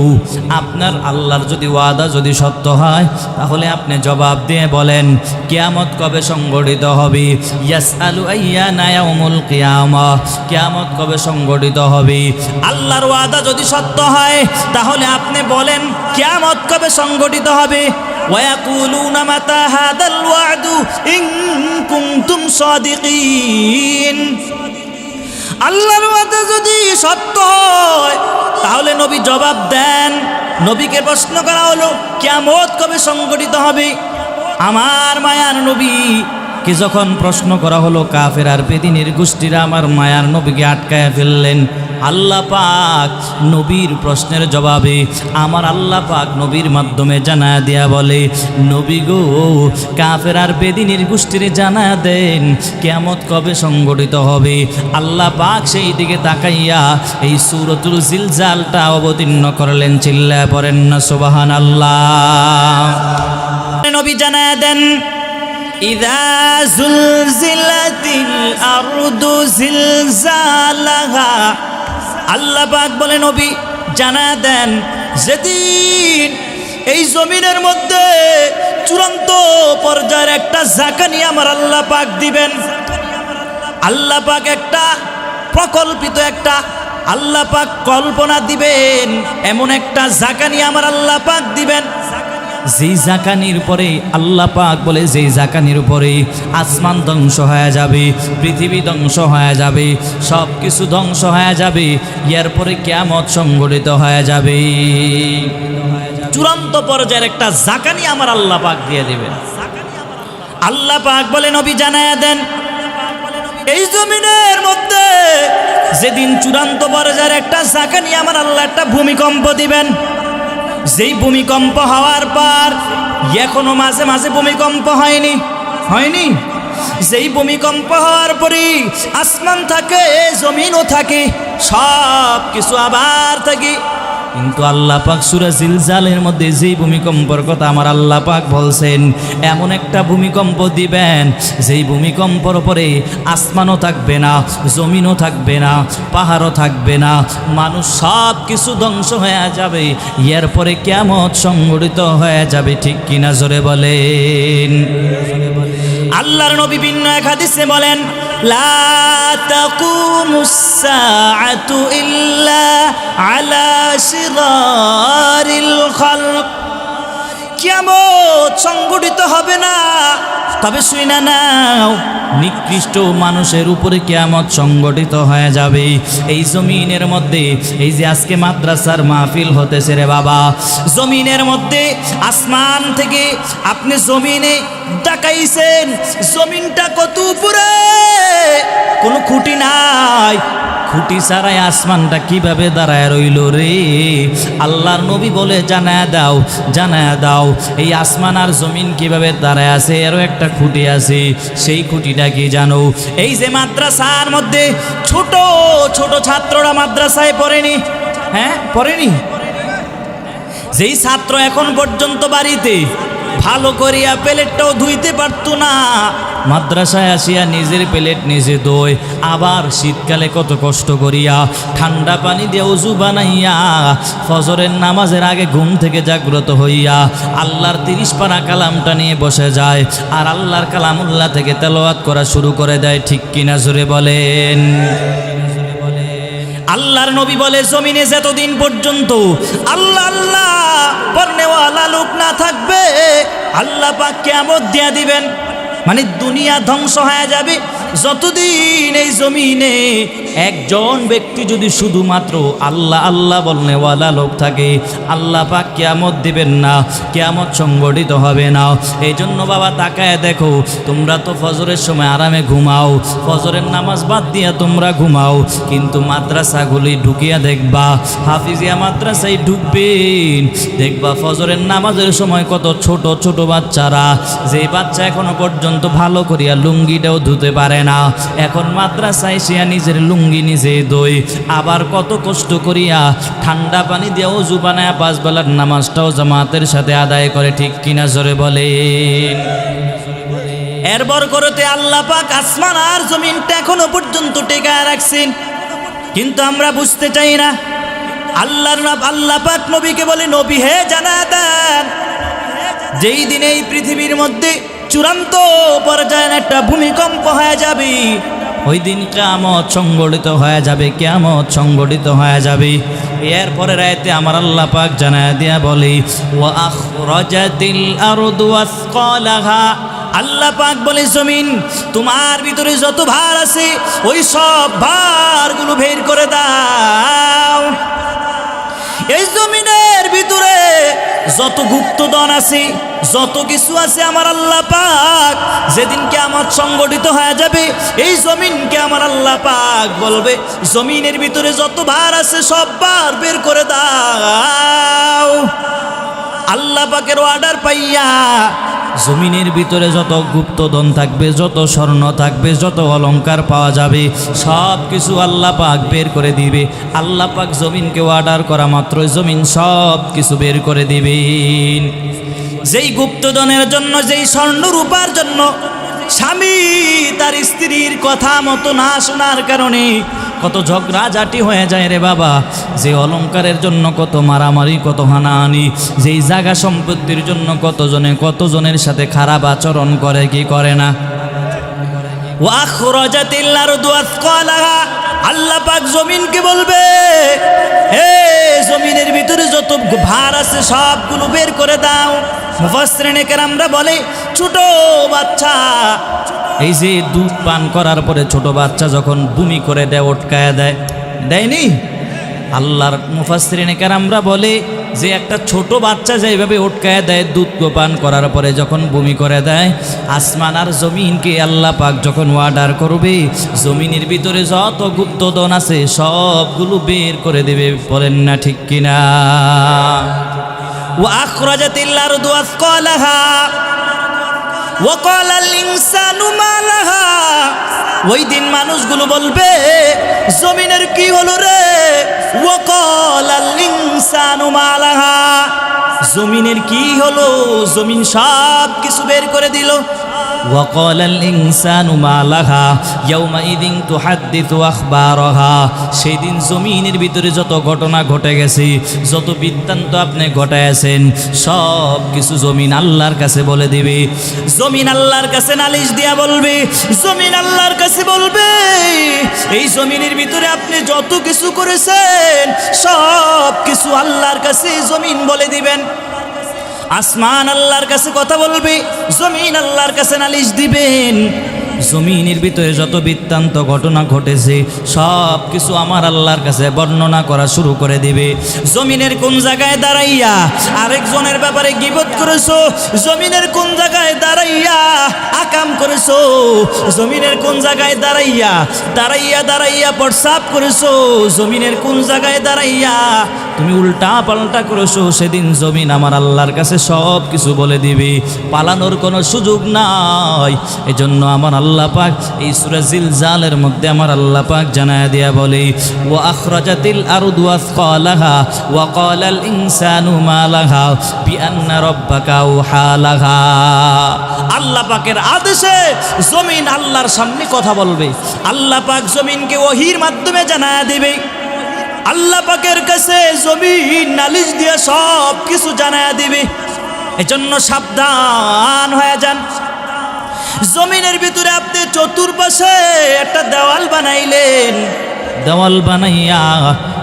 আপনার আল্লাহর যদি ওয়াদা যদি সত্য হয় তাহলে আপনি জবাব দিয়ে বলেন কিয়ামত কবে সংঘটিত হবে। ইয়াসআলু আইয়ানা ইয়াউমুল কিয়ামা, কিয়ামত কবে সংঘটিত হবে। আল্লাহর ওয়াদা যদি সত্য হয় তাহলে আপনি বলেন কিয়ামত কবে সংঘটিত হবে। ওয়ায়াকুলুনা মাতা হাদাল ওয়াদু ইন কুনতুম সাদিকিন। আল্লাহর ওয়াদা যদি সত্য হয় তাহলে নবী জবাব দেন। নবীকে প্রশ্ন করা হলো কিয়ামত কবে সংঘটিত হবে। আমার মায়ার নবী কে যখন প্রশ্ন করা হলো, কাফের আর বেদিনের গোষ্ঠীরা আমার মায়ার নবীকে আটকায় ফেললেন। আল্লাহ পাক নবীর প্রশ্নের জবাবে আমার আল্লাহ পাক নবীর মাধ্যমে জানা দেয়া বলে, নবী গো, কাফের আর বেদিনের গোষ্ঠীরে জানা দেন কিয়ামত কবে সংঘটিত হবে। আল্লাহ পাক সেই দিকে তাকাইয়া এই সূরাতুল জিলজালটা অবতীর্ণ করলেন। চিল্লায় পড়েন না সুবহানাল্লাহ। নবী জানা দেন, ইযা জুলজিলাতিল আরদু জিলজালাহা। আল্লাহ পাক বলে, নবী জানা দেন যেদিন এই জমিনের মধ্যে চূড়ান্ত পর্যায়ের একটা ঝাঁকানি আমার আল্লাহ পাক দিবেন। আল্লাহ পাক একটা প্রকল্পিত একটা আল্লাহ পাক কল্পনা দিবেন, এমন একটা ঝাঁকানি আমার আল্লাহ পাক দিবেন। যেই জাকানির পরে আল্লাহ পাক বলে, যেই জাকানির উপরে আসমান ধ্বংস হয়ে যাবে, পৃথিবী ধ্বংস হয়ে যাবে, সব কিছু ধ্বংস হয়ে যাবে, এরপরে কিয়ামত সংঘটিত হয়ে যাবে। চূড়ান্ত পর্যায়ের একটা জাকানি আমার আল্লাহ পাক দিয়ে দেবেন। আল্লাহ পাক বলে, নবী জানায়া দেন এই জমিনের মধ্যে যেদিন চূড়ান্ত পর্যায়ের একটা জাকানি আমার আল্লাহ একটা ভূমিকম্প দিবেন। যেই ভূমিকম্প হওয়ার পর এখনো মাঝে মাঝে ভূমিকম্প হয়নি। যেই ভূমিকম্প হওয়ার পরই আসমান থাকে, জমিনও থাকে, সব কিছু আবার থাকে। কিন্তু আল্লাহ পাক সূরা জিলজালের মধ্যে যেই ভূমিকম্পের কথা আমার আল্লাহ পাক বলছেন, এমন একটা ভূমিকম্প দিবেন যেই ভূমিকম্পর উপরে আসমানও থাকবে না, জমিনও থাকবে না, পাহাড়ও থাকবে না, মানুষ সব কিছু ধ্বংস হয়ে যাবে। এরপরে কিয়ামত সংঘটিত হয়ে যাবে। ঠিক কিনা জোরে বলেন। আল্লাহর নবী ভিন্ন এক হাদিসে বলেন, লা তাকুমুস সাআতু ইল্লা আলা শিরারিল খালক। কিয়ামত সংঘটিত হবে না, তবে শুইনা নাও, নিকৃষ্ট মানুষের উপরে কিয়ামত সংঘটিত হয়ে যাবে। এই জমিনের মধ্যে এই যে আজকে মাদ্রাসার মাহফিল হতেছে রে বাবা, জমিনের মধ্যে আসমান থেকে আপনি জমিনে তাকাইছেন, জমিনটা কত উপরে, কোনো খুঁটি নাই, খুঁটি ছাড়াই আসমানটা কিভাবে দাঁড়ায় রইল রে। আল্লাহর নবী বলে জানায়া দাও এই আসমান আর জমিন কিভাবে দাঁড়ায় আছে, এরও একটা খুঁটি আছে। সেই খুঁটিটা কি জানো? এই যে মাদ্রাসার মধ্যে ছোট ছোট ছাত্ররা মাদ্রাসায় পড়েনি, পড়েনি। যেই ছাত্র এখন পর্যন্ত বাড়িতে ভালো করিয়া প্লেটটাও ধুইতে পারতো না, মাদ্রাসায় আসিয়া নিজের প্লেট নিজে ধোয়, আবার শীতকালে কত কষ্ট করিয়া ঠান্ডা পানি দিয়ে ওযু বানাইয়া ফজরের নামাজের আগে ঘুম থেকে জাগ্রত হইয়া আল্লাহর 30 পারা কালামটা নিয়ে বসে যায়, আর আল্লাহর কালামুল্লাহ থেকে তেলাওয়াত করা শুরু করে দেয়। ঠিক কিনা জোরে বলেন। আল্লাহর নবী বলে, জমিনে যতদিন পর্যন্ত আল্লাহ আল্লাহ পড়নেওয়ালা লোক না থাকবে, আল্লাহ পাক কিয়ামত দিয়ে দিবেন। মানে দুনিয়া ধ্বংস হয়ে যাবে যতদিন এই জমিনে একজন ব্যক্তি যদি শুধুমাত্র আল্লাহ আল্লাহ বলনেওয়ালা লোক থাকে, আল্লাহ পাক কিয়ামত দিবেন না, কিয়ামত সংগঠিত হবে না। এই জন্য বাবা তাকায় দেখো, তোমরা তো ফজরের সময় আরামে ঘুমাও, ফজরের নামাজ বাদ দিয়া তোমরা ঘুমাও, কিন্তু মাদ্রাসাগুলি ঢুকিয়া দেখবা, হাফিজিয়া মাদ্রাসায় ঢুকবেন, দেখবা ফজরের নামাজের সময় কত ছোট ছোট বাচ্চারা, যে বাচ্চা এখনো পর্যন্ত ভালো করিয়া লুঙ্গিটাও ধুতে পারে না, এখন মাদ্রাসায় সে নিজের লুঙ্গি নিজে দই, আবার কত কষ্ট করিয়া ঠান্ডা পানি দিয়ে ওযু বানায় 5 বেলার নামাজটাও জামাতের সাথে আদায় করে। ঠিক কিনা জোরে বলেন। এর বরকতে আল্লাহ পাক আসমান আর জমিনটা এখনো পর্যন্ত টেকায় রাখছেন, কিন্তু আমরা বুঝতে চাই না। আল্লাহ পাক নবীকে বলে, নবী হে জানা দেন, যেই দিন এই পৃথিবীর মধ্যে চূড়ান্ত পর্যায়ে একটা ভূমিকম্প হয়ে যাবে, ওই দিন কিয়ামত সংগঠিত হয়ে যাবে, কিয়ামত সংগঠিত হয়ে যাবে। এরপরে রাতে আমার আল্লাহ পাক জানায় দিয়া বলে, ওয়া আখরাজাতিল আরদু আসকালাহা, আল্লাহ পাক বলে, জমিন তোমার ভিতরে যত ভার আছে ওই সব ভারগুলো বের করে দাও। এই জমিনের ভিতরে যত গুপ্তধন আছে, যত কিছু আছে, আমার আল্লাহ পাক যেদিন কিয়ামত সংগঠিত হয়ে যাবে, এই জমিনকে আমার আল্লাহ পাক বলবে, জমিনের ভিতরে যত ভার আছে সব ভার বের করে দাও। আল্লাহ পাকের অর্ডার পাইয়া জমিনের ভিতরে যত গুপ্তধন থাকবে, যত স্বর্ণ থাকবে, যত অলংকার পাওয়া যাবে, সব কিছু আল্লাহ পাক বের করে দিবে। আল্লাহ পাক জমিনকে অর্ডার করা মাত্র জমিন সব কিছু বের করে দিবেন। যেই গুপ্তধনের জন্য, যেই স্বর্ণ রূপার জন্য স্বামী তার স্ত্রীর কথা মতো না শোনার কারণে কত ঝগড়াঝাটি হয়ে যায় রে বাবা, যে অলংকারের জন্য কত মারামারি, কত হানাহানি, যেই জায়গা সম্পত্তির জন্য কতজনের সাথে খারাপ আচরণ করে, কি করে না। ওয়াখরাজাতিল আরদু আসকালাহা, আল্লাহ পাক জমিনকে বলবে, হে জমিনের ভিতরে যত ভার আছে সবগুলো বের করে দাও। মুফাসসিরিনে কেরামরা বলে, ছোট বাচ্চা, এই যে দুধ পান করার পরে ছোট বাচ্চা যখন বমি করে দেয়, ওটকায়া দেয়, দেয়নি? আল্লাহর মুফাসসিরিনে কেরামরা বলে যে একটা ছোট বাচ্চা যেভাবে ওটকায়া দেয় দুধ পান করার পরে যখন বমি করে দেয়, আসমান আর জমিনকে আল্লাহ পাক যখন অর্ডার করবে, জমিনের ভিতরে যত গুপ্তধন আছে সবগুলো বের করে দেবে। বলেন না ঠিক কিনা? ওয়া আখরাজাতিল আরদু আসকালাহা ওয়া ক্বালাল ইনসানু মা লাহা, ওই দিন মানুষগুলো বলবে, জমিনের কি হলো রে? ওয়া ক্বালাল ইনসানু মা লাহা, জমিনের কি হলো? জমিন সব কিছু বের করে দিল। ওয়া ক্বালাল ইনসানু মা লাহা ইয়াওমাইযিন তুহাদ্দিসু আখবারাহা, সেই দিন জমিনের ভিতরে যত ঘটনা ঘটে গেছে, যত বৃত্তান্ত আপনি ঘটাইছেন, সব কিছু জমিন আল্লাহর কাছে বলে দিবে। জমিন আল্লাহর কাছে নালিশ দিয়া বলবে, জমিন আল্লাহর কাছে বলবে, এই জমিনের ভিতরে আপনি যত কিছু করেছেন সব কিছু আল্লাহর কাছে জমিন বলে দিবেন। আসমান আল্লাহর কাছে কথা বলবে, জমিন আল্লাহর কাছে নালিশ দিবেন। জমিনের ভিতরে যত বৃত্তান্ত ঘটনা ঘটেছে সব কিছু আমার আল্লাহর কাছে বর্ণনা করা শুরু করে দিবে। জমিনের কোন জায়গায় দাঁড়াইয়া আরেকজনের ব্যাপারে গীবত করেছো, জমিনের কোন জায়গায় দাঁড়াইয়া আকাম করেছো, জমিনের কোন জায়গায় দাঁড়াইয়া দাঁড়াইয়া প্রস্রাব করেছো, জমিনের কোন জায়গায় দাঁড়াইয়া তুমি উল্টা পাল্টা করেছো, সেদিন জমিন আমার আল্লাহর কাছে সব কিছু বলে দিবে। পালানোর কোনো সুযোগ নাই। এজন্য আমার আল্লাহ পাক এই সূরা জিলজালের মধ্যে আমার আল্লাহ পাক জানায় দিয়া বলে, ওয়া আখরাজাতিল আরদু আসকালাহা ওয়া ক্বালাল ইনসানু মা লাহা বিআন্না রাব্বাকা আওহা লাহা। আল্লাহ পাকের আদেশে জমিন আল্লাহর সামনে কথা বলবে। আল্লাহ পাক জমিনকে ওহীর মাধ্যমে জানায় দিবে। আল্লাহ পাকের কাছে জমিন নালিশ দিয়ে সব কিছু জানায় দিবে। এজন্য সাবধান হয়ে যান। জমিনের ভিতরে আপনি চতুর্পাশে একটা দেওয়াল বানাইলেন, দেওয়াল বানাইয়া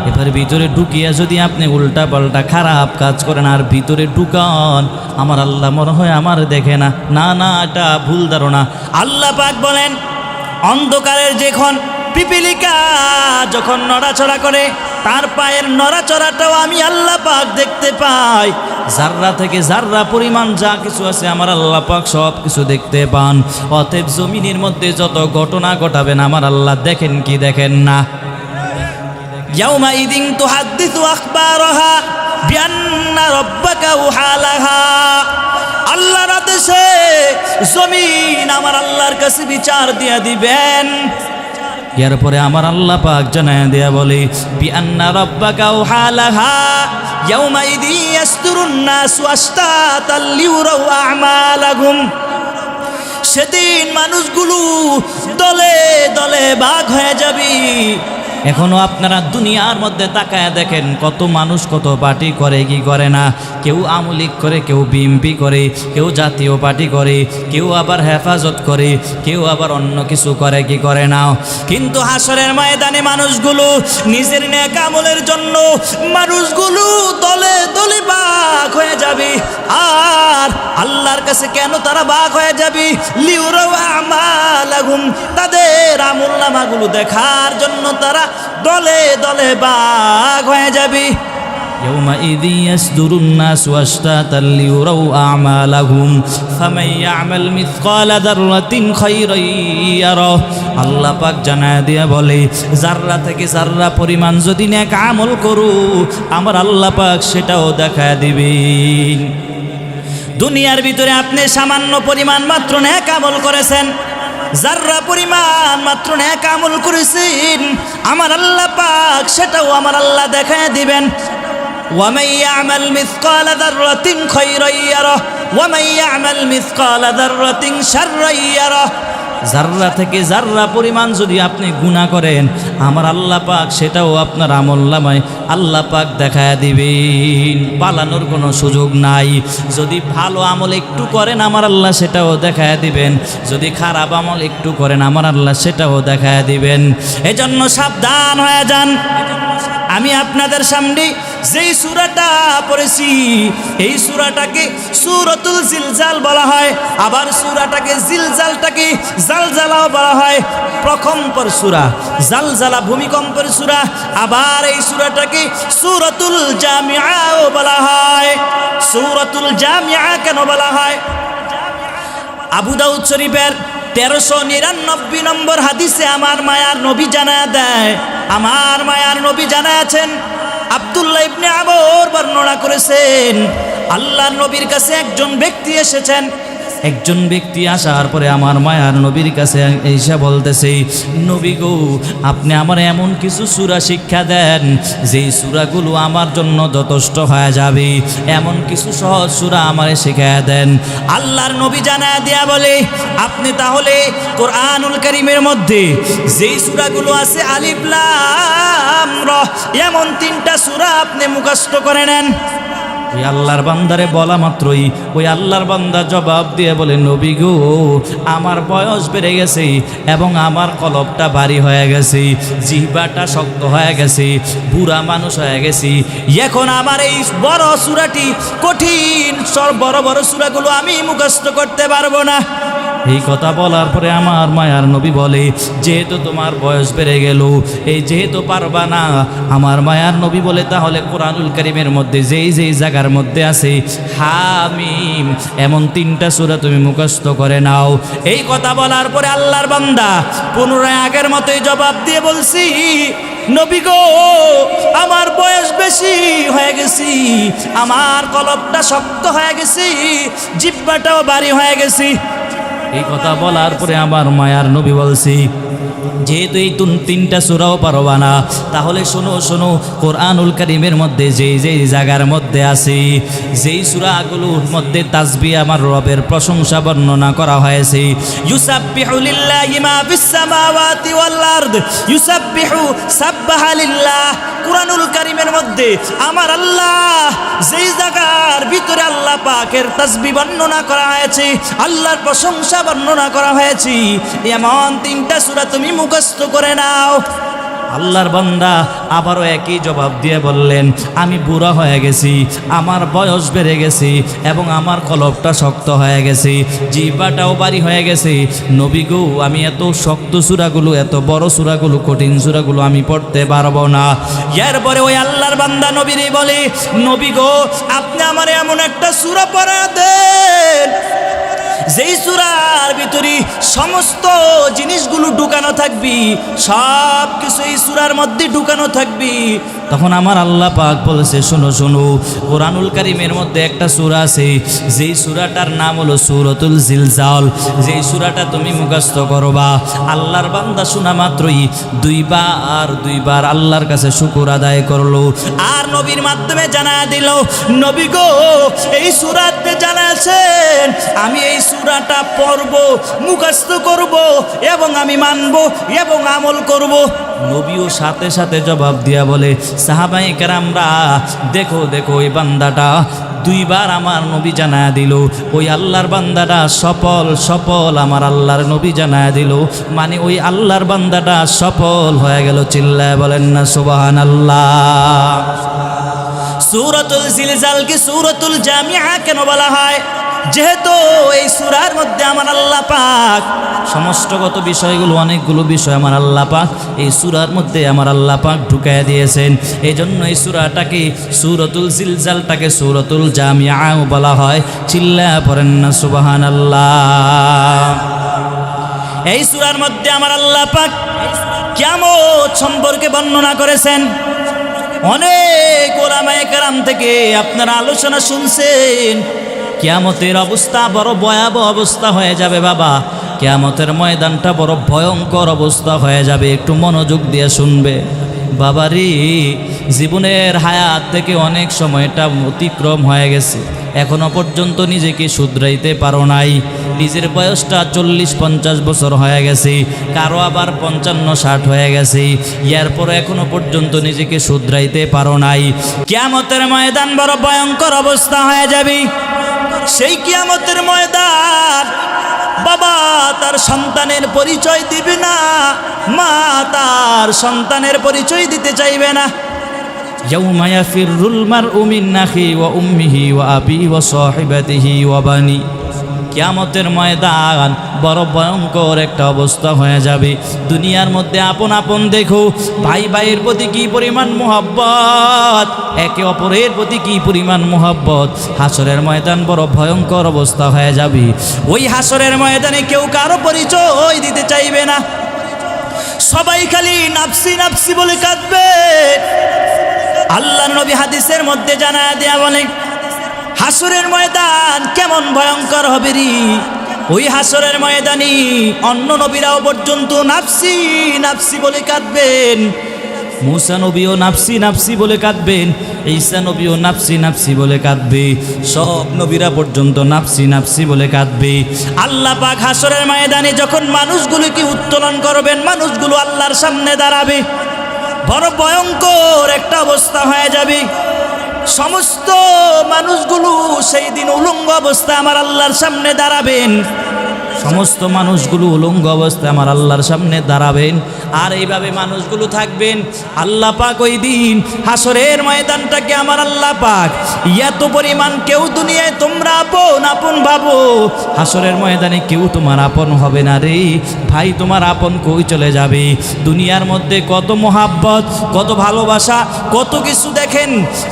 এবার ভিতরে ঢুকিয়া যদি আপনি উল্টা পাল্টা খারাপ কাজ করেন আর ভিতরে ঢুকান, আমার আল্লাহ মনে হয় আমার দেখে না। না না, এটা ভুল ধারণা। আল্লাহ পাক বলেন, অন্ধকারের যখন পিপিলিকা যখন নড়াচড়া করে, তার পায়ের নড়াচড়াটাও আমি আল্লাহ পাক দেখতে পাই। জাররা থেকে জাররা পরিমাণ যা কিছু আছে আমার আল্লাহ পাক সব কিছু দেখতে পান। অতএব জমিনের মধ্যে যত ঘটনা ঘটাবেন আমার আল্লাহ দেখেন কি দেখেন না? ইয়াউমাইযিন তুহাদ্দিসু আখবারাহা বিআন্না রাব্বাকা আওহা লাহা। আল্লাহর আদেশে জমিন আমার আল্লাহর কাছে বিচার দিয়া দিবেন। এরপরে আমার আল্লাহ পাক জানায় দেয়া বলে, বিআন্না রাব্বাকা আওহা লাহা ইয়াউমাইযিন ইয়াসদুরুন নাসু আশতাতাল লিউরাউ আমালাহুম। সেদিন মানুষগুলো দলে দলে ভাগ হয়ে যাবে। এখনো আপনারা দুনিয়ার মধ্যে তাকায় দেখেন কত মানুষ কত পার্টি করে কি করে না। কেউ আওয়ামী লীগ করে, কেউ বিএনপি করে, কেউ জাতীয় পার্টি করে, কেউ আবার হেফাজত করে, কেউ আবার অন্য কিছু করে কি করে না। কিন্তু হাসরের ময়দানে মানুষগুলো নিজের নেক আমলের জন্য মানুষগুলো দলে দলে ভাগ হয়ে যাবে। আর আল্লাহর কাছে কেন তারা ভাগ হয়ে যাবে? লিউরাউ আমালাহুম, তাদের আমলনামাগুলো দেখার জন্য তারা দলে দলে ভাগ হয়ে যাবে। يومئذ يصدر الناس أشتاتا ليروا أعمالهم فمن يعمل مثقال ذرة خيرا يره। আল্লাহ পাক জানায় দিয়া বলে, জাররা থেকে জাররা পরিমাণ যদি নেক আমল করো আমার আল্লাহ পাক সেটাও দেখায় দিবেন। দুনিয়ার ভিতরে আপনি সামান্য পরিমাণ মাত্র নেক আমল করেছেন, জাররা পরিমাণ মাত্র নেক আমল করেছেন, আমার আল্লাহ পাক সেটাও আমার আল্লাহ দেখায় দিবেন। ومن يعمل مثقال ذرة خيرا يره ومن يعمل مثقال ذرة شرا يره। জাররা থেকে জাররা পরিমাণ যদি আপনি গুনাহ করেন আমার আল্লাহ পাক সেটাও আপনার আমলনামায় আল্লাহ পাক দেখায় দিবেন। পালানোর কোনো সুযোগ নাই। যদি ভালো আমল একটু করেন আমার আল্লাহ সেটাও দেখায় দিবেন, যদি খারাপ আমল একটু করেন আমার আল্লাহ সেটাও দেখায় দিবেন। এজন্য সাবধান হয়ে যান। আমি আপনাদের সামনে যেই সূরাটা পড়েছি এই সূরাটাকে সূরাতুল জিলজাল বলা হয়, আবার সূরাটাকে জিলজালটাকে জালজালাও বলা হয়। প্রকম্পের সূরা, জালজালা ভূমিকম্পের সূরা, আবার এই সূরাটাকে সূরাতুল জামিআও বলা হয়। সূরাতুল জামিআ কেন বলা হয়? আবু দাউদ শরীফের 1399 নম্বর হাদিসে আমার মায়ার নবী জানায় দেয়, আমার মায়ার নবী জানাচ্ছেন, আব্দুল্লাহ ইবনে আমর বর্ণনা করেছেন, আল্লাহর নবীর কাছে একজন ব্যক্তি এসেছেন। একজন ব্যক্তি আসার পরে আমার মায়ার নবীর কাছে এসে বলতেছে, নবী গো আপনি আমার এমন কিছু সূরা শিক্ষা দেন যেই সূরাগুলো আমার জন্য যথেষ্ট হয়ে যাবে, এমন কিছু সহজ সূরা আমারে শিখিয়ে দেন। আল্লাহর নবী জানায় দেয়া বলে, আপনি তাহলে কোরআনুল কারীমের মধ্যে যেই সূরাগুলো আছে আলিফ লাম র, এমন 3টা সূরা আপনি মুখস্থ করে নেন। ওই আল্লাহর বান্দারে বলা মাত্রই ওই আল্লাহর বান্দা জবাব দিয়ে বলে, নবী গো আমার বয়স বেড়ে গেছে এবং আমার কলবটা ভারী হয়ে গেছে, জিহ্বাটা শক্ত হয়ে গেছে, বুড়া মানুষ হয়ে গেছি, এখন আমার এই বড় সূরাটি কঠিন, সব বড় বড় সূরাগুলো আমি মুখস্থ করতে পারবো না। এই কথা বলার পরে আমার মায়ার নবী বলে, যেহেতু তোমার বয়স বেড়ে গেল, এই যেহেতু পারবা না, আমার মায়ার নবী বলে তাহলে কোরআনুল কারীমের মধ্যে যেই যেই জায়গার মধ্যে আছে হামিম এমন 3টা সূরা তুমি মুখস্থ করে নাও। এই কথা বলার পরে আল্লাহর বান্দা পুনরায় আগের মতোই জবাব দিয়ে বলছি, নবী গো আমার বয়স বেশি হয়ে গেছি, আমার কলবটা শক্ত হয়ে গেছি, জিহ্বাটাও ভারী হয়ে গেছি। এই কথা বলার পরে আমার মায়ার নবী বলছি, যেহেতু এই 3টা সূরাও পারবা না, তাহলে শোনো শোনো কোরআনুল কারীমের মধ্যে যেই যেই জায়গার মধ্যে আছে, যেই সূরাগুলোর মধ্যে তাসবিহ আমার রবের প্রশংসা বর্ণনা করা হয়েছে, ইউসাব্বিহু লিল্লাহি মা ফিস সামাওয়াতি ওয়াল আরদ ইউসাব্বিহু সাব্বাহা লিল্লাহ। কোরআনুল কারীমের মধ্যে আমার আল্লাহ যেই জায়গার ভিতরে আল্লাহ পাকের তাসবিহ বর্ণনা করা হয়েছে, আল্লাহর প্রশংসা বর্ণনা করা হয়েছে, এমন 3টা সূরা তুমি মুখস্থ করে নাও। আল্লাহর বান্দা আবারও একই জবাব দিয়ে বললেন, আমি বুড়া হয়ে গেছি, আমার বয়স বেড়ে গেছে এবং আমার কলবটা শক্ত হয়ে গেছে, জিহ্বাটাও ভারী হয়ে গেছে, নবী গো আমি এত শক্ত সূরাগুলো, এত বড় সূরাগুলো, কঠিন সূরাগুলো আমি পড়তে পারবো না। এরপরে ওই আল্লাহর বান্দা নবীরে বলে, নবী গো আপনি আমার এমন একটা সূরা পড়া দেন যেই সূরার ভিতরে সমস্ত জিনিসগুলো ঢুকানো থাকবি, সব কিছু এই সূরার মধ্যে ঢুকানো থাকবি। তখন আমার আল্লাহ পাক বলেছে, শোনো শোনো কোরআনুল কারীমের মধ্যে একটা সূরা আছে, যেই সূরাটার নাম হলো সূরাতুল জিলজাল, যেই সূরাটা তুমি মুখস্থ করবা। আল্লাহর বান্দা শোনা মাত্রই দুইবার আল্লাহর কাছে শুকর আদায় করলো, আর নবীর মাধ্যমে জানা দিল, নবী গো এই সূরাতে জানাছেন আমি এই সূরাটা পড়ব, মুখস্থ করব এবং আমি মানব এবং আমল করব। নবীও সাথে সাথে জবাব দিয়া বলে, সাহাবায়ে কেরামরা দেখো দেখো ওই বান্দাটা দুইবার আমার নবী জানায়া দিল, ওই আল্লাহর বান্দাটা সফল সফল আমার আল্লাহর নবী জানায়া দিল, মানে ওই আল্লাহর বান্দাটা সফল হয়ে গেল। চিল্লায় বলেন না সুবহানাল্লাহ। সূরাতুল জিলজালকে সূরাতুল জামিআ কেন বলা হয়? যেহেতু এই সূরার মধ্যে আমার আল্লাহ পাক সমস্তগত বিষয়গুলো, অনেকগুলো বিষয় আমার আল্লাহ পাক এই সূরার মধ্যে আমার আল্লাহ পাক ঢুকায়া দিয়েছেন। এই জন্য এই সূরাটাকে সূরাতুল জিলজালটাকে সূরাতুল জামিআও বলা হয়। চিল্লায়া পড়েন না সুবহানাল্লাহ। এই সূরার মধ্যে আমার আল্লাহ পাক কিয়ামত সম্পর্কে বর্ণনা করেছেন। অনেক ওলামায়ে কেরাম থেকে আপনারা আলোচনা শুনছেন, কিয়ামতের অবস্থা বড় ভয়াবহ অবস্থা হয়ে যাবে বাবা, কিয়ামতের ময়দানটা বড় ভয়ঙ্কর অবস্থা হয়ে যাবে। একটু মনোযোগ দিয়ে শুনবে বাবারে। জীবনের হায়াত থেকে অনেক সময়টা অতিক্রম হয়ে গেছে, এখনো পর্যন্ত নিজেকে শুধরাইতে পারো নাই। নিজের বয়সটা 40-50 বছর হয়ে গেছে, কারো আবার 55-60 হয়ে গেছে, এরপর এখনো পর্যন্ত নিজেকে শুধরাইতে পারো নাই। কিয়ামতের ময়দান বড় ভয়ঙ্কর অবস্থা হয়ে যাবে। সেই কিয়ামতের ময়দান বাবা তার সন্তানের পরিচয় দিবে না, মা তার সন্তানের পরিচয় দিতে চাইবে না। ইয়াউমা ইয়াফিরুল মারউ মিন আখিহি ওয়া উম্মিহি ওয়া আবিহি ওয়া সাহিবাতিহি ওয়া বানি। কিয়ামতের ময়দান বড় ভয়ঙ্কর একটা অবস্থা হয়ে যাবে। দুনিয়ার মধ্যে আপন আপন দেখো, ভাই ভাইয়ের প্রতি কি পরিমাণ মোহাব্বত, একে অপরের প্রতি কি পরিমাণ মোহাব্বত। হাসরের ময়দান বড় ভয়ঙ্কর অবস্থা হয়ে যাবে। ওই হাসরের ময়দানে কেউ কারো পরিচয় দিতে চাইবে না, সবাই খালি নাফসি নাফসি বলে কাঁদবে। আল্লাহর নবী হাদিসের মধ্যে জানায়া দেয়া বলে, হাসরের ময়দান কেমন ভয়ঙ্কর হবে রে। ওই হাসরের ময়দানে অন্য নবীরাও পর্যন্ত নাফসি নাফসি বলে কাঁদবেন। মুসা নবীও নাফসি নাফসি বলে কাঁদবেন, ঈসা নবীও নাফসি নাফসি বলে কাঁদবে, সব নবীরা পর্যন্ত নাফসি নাফসি বলে কাঁদবে। আল্লাহ পাক হাসরের ময়দানে যখন মানুষগুলোকে উত্তোলন করবেন, মানুষগুলো আল্লাহর সামনে দাঁড়াবে, বড় ভয়ঙ্কর একটা অবস্থা হয়ে যাবে। সমস্ত মানুষগুলো সেই দিন উলঙ্গ অবস্থায় আমার আল্লাহর সামনে দাঁড়াবেন। সমস্ত মানুষগুলো উলঙ্গ অবস্থায় আমার আল্লাহর সামনে দাঁড়াবেন। আর এইভাবে মানুষগুলো থাকবেন। আল্লাহ পাক ওই দিন হাসরের ময়দানটাকে আমার আল্লাহ পাক এত পরিমাণ, কেউ দুনিয়ায় তোমরা আপন আপন ভাবো, হাসরের ময়দানে কেউ তোমার আপন হবে না রে ভাই। তোমার আপন কই চলে যাবে। দুনিয়ার মধ্যে কত মোহাব্বত, কত ভালোবাসা, কত কিছু দেখেন।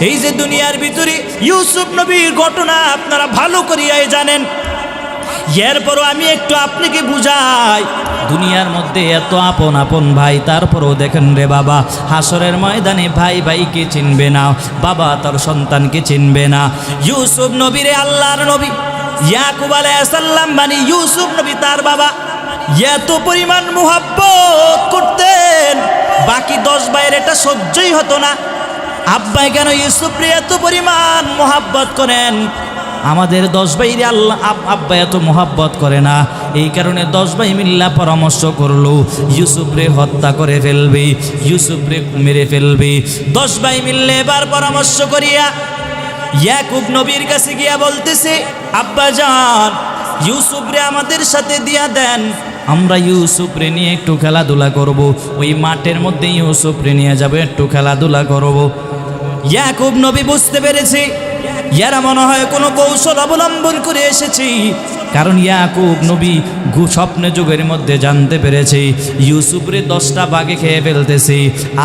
এই যে দুনিয়ার ভিতরে ইউসুফ নবীর ঘটনা আপনারা ভালো করিয়াই জানেন। এরপরও আমি একটু আপনাকে বুঝাই, দুনিয়ার মধ্যে এত আপন আপন ভাই, তারপরও দেখেন রে বাবা, হাসরের ময়দানে ভাই ভাইকে চিনবে না, বাবা তার সন্তানকে চিনবে না। ইউসুফ নবীরে আল্লাহর নবী ইয়াকুব আলাইহিস সালাম মানে ইউসুফ নবী তার বাবা এত পরিমাণ মুহাব্বত করতেন, বাকি 10 ভাইয়ের এটা সহ্যই হতো না। আব্বাই কেন ইউসুফরে এত পরিমাণ মুহাব্বত করেন? আমাদের 10 ভাইরে আল্লাহ আব্বা এত মোহাব্বত করে না, এই কারণে 10 ভাই মিল্লা পরামর্শ করলো ইউসুফরে হত্যা করে ফেলবে, ইউসুফরে মেরে ফেলবে। 10 ভাই মিললে এবার পরামর্শ করিয়া ইয়াকুব নবীর কাছে গিয়া বলতেছে, আব্বা জান ইউসুফরে আমাদের সাথে দিয়া দেন, আমরা ইউসুফরে নিয়ে একটু খেলাধুলা করব, ওই মাঠের মধ্যে ইউসুফরে নিয়ে যাবে, একটু খেলাধুলা করব। ইয়াকুব নবী বুঝতে পেরেছে এরা মনে হয় কোনো কৌশল অবলম্বন করে এসেছি, কারণ ইয়াকুব নবী স্বপ্নে যুগের মধ্যে জানতে পেরেছে ইউসুফরে 10টা বাঘে খেয়ে ফেলতেছে,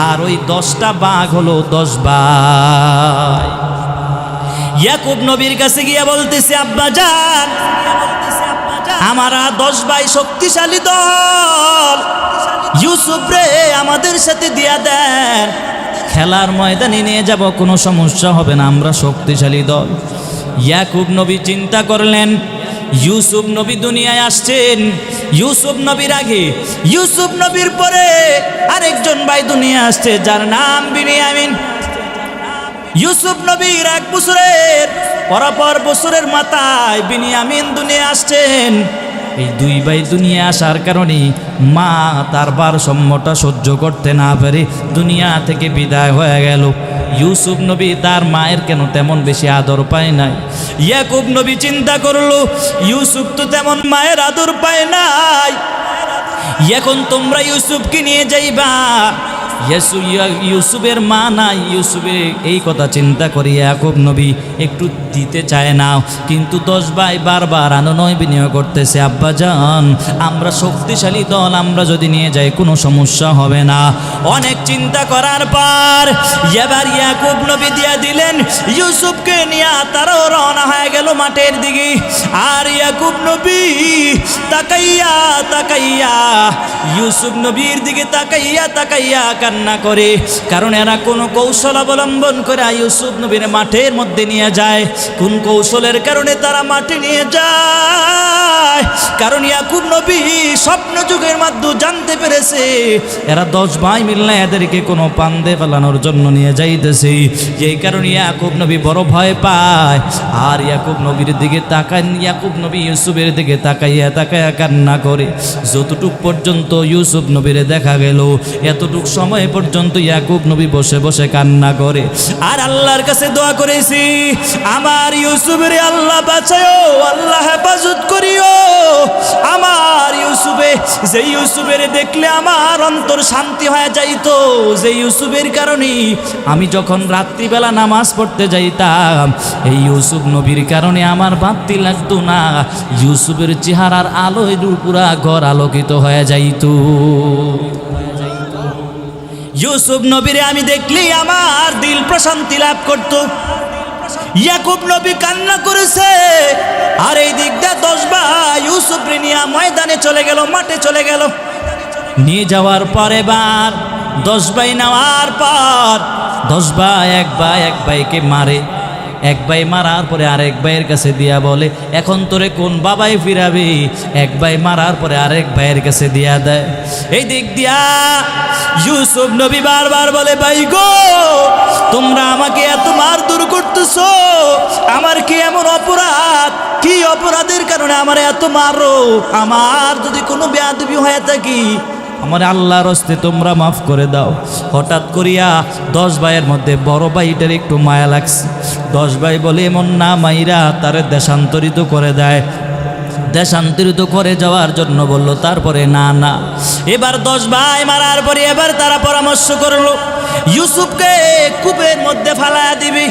আর ওই 10টা বাঘ হলো 10 ভাই। ইয়াকুব নবীর কাছে গিয়া বলতেছে, আব্বা জান আমারা 10 ভাই শক্তিশালী দল, ইউসুফরে আমাদের সাথে দিয়া দেন, খেলার ময়দানে নিয়ে যাব, কোনো সমস্যা হবে না, আমরা শক্তিশালী দল। ইয়াকুব নবী চিন্তা করলেন, ইউসুফ নবী দুনিয়ায় আসছেন, ইউসুফ নবীর আগে, ইউসুফ নবীর পরে আরেকজন ভাই দুনিয়া আসছে যার নাম বিনিয়ামিন। ইউসুফ নবীর 1 বছরের পরপর বছরের মাথায় বিনিয়ামিন দুনিয়া আসছেন। এই দুই ভাই দুনিয়া আসার কারণে মা তার ভারসাম্যটা সহ্য করতে না পারে দুনিয়া থেকে বিদায় হয়ে গেল। ইউসুফ নবী তার মায়ের কেন তেমন বেশি আদর পায় নাই। ইয়াকুব নবী চিন্তা করলো ইউসুফ তো তেমন মায়ের আদর পায় নাই, এখন তোমরা ইউসুফকে নিয়ে যাইবা। ইউসুফের মা নাই, ইউসুফের এই কথা চিন্তা করি ইয়াকুব নবী একটু দিতে চায় না, কিন্তু 10 ভাই বারবার আনয় বিনিয়োগ করতেছে, আব্বা জান আমরা শক্তিশালী দল, আমরা যদি নিয়ে যাই কোনো সমস্যা হবে না। অনেক চিন্তা করার পর এবার ইয়াকুব নবী দিয়া দিলেন ইউসুফকে নিয়ে, তারাও রওনা হয়ে গেল মাঠের দিকে। আর ইয়াকুব নবী তাকাইয়া তাকাইয়া ইউসুফ নবীর দিকে তাকাইয়া তাকাইয়া কান্না করে, কারণ এরা কোন কৌশল অবলম্বন করে ইউসুফ নবীর মাঠের মধ্যে নিয়ে যায়। কোন কৌশলের কারণে তারা মাঠে নিয়ে যায়, কারণ ইয়াকুব নবী স্বপ্ন যুগের মাধ্যমে জানতে পেরেছে এরা 10 ভাই মিললে এদেরকে কোনো পান্দে ফেলানোর জন্য নিয়ে যাইতেছে। এই কারণে ইয়াকুব নবী বড় ভয় পায়। আর ইয়াকুব নবীর দিকে তাকান, ইয়াকুব নবী ইউসুফের দিকে তাকাইয়া তাকাইয়া কান্না করে। যতটুক পর্যন্ত ইউসুফ নবীরে দেখা গেল এতটুক সময় পর্যন্ত ইয়াকুব নবী বসে বসে কান্না করে আর আল্লাহর কাছে দোয়া করেছি, আমার ইউসুফের আল্লাহ বাঁচাও, আল্লাহ হেফাজত করিও। আমার ইউসুফে, যে ইউসুফের দেখলে আমার অন্তর শান্তি হয়ে যাইতো, যে ইউসুফের কারণে আমি যখন রাত্রিবেলা নামাজ পড়তে যাইতাম, এই ইউসুফ নবীর কারণে আমার বাতি লাগতো না, ইউসুফের চেহারার আলোয় পুরা ঘর আলোকিত হয়ে যাইতো। ইউসুফ নবীরে আমি দেখলি আমার দিল প্রশান্তি লাভ করত। ইয়াকুব নবী কান্না করেছে আর এই দিক দিয়ে 10 ভাই ইউসুফ রে নিয়ে ময়দানে চলে গেল, মাঠে চলে গেল। নিয়ে যাওয়ার পরে বার 10 ভাই নেওয়ার পর 10 ভাই এক ভাইকে মারে। এক ভাই মারার পরে আরেক ভাইয়ের কাছে দিয়া বলে এখন তোরে কোন বাবাই ফিরাবি। এক ভাই মারার পরে আরেক ভাইয়ের কাছে দিয়া দেয়। এই দিক দিয়া ইউসুফ নবী বারবার বলে ভাই গো তোমরা আমাকে এত মারধর করতেছো, আমার কি এমন অপরাধ, কি অপরাধের কারণে আমার এত মারো? আমার যদি কোনো বেয়াদবি হয়ে থাকি আমার আল্লাহর হস্তে তোমরা মাফ করে দাও। হঠাৎ করিয়া 10 ভাইয়ের মধ্যে বড় ভাইটার একটু মায়া লাগছে। 10 ভাই বলে এমন না মাইরা তারে দেশান্তরিত করে দেয়। দেশান্তরিত করে যাওয়ার জন্য বলল, তারপরে না এবার 10 ভাই মারার পরে এবার তারা পরামর্শ করলো ইউসুফকে কূপের মধ্যে ফালায়া দিবি।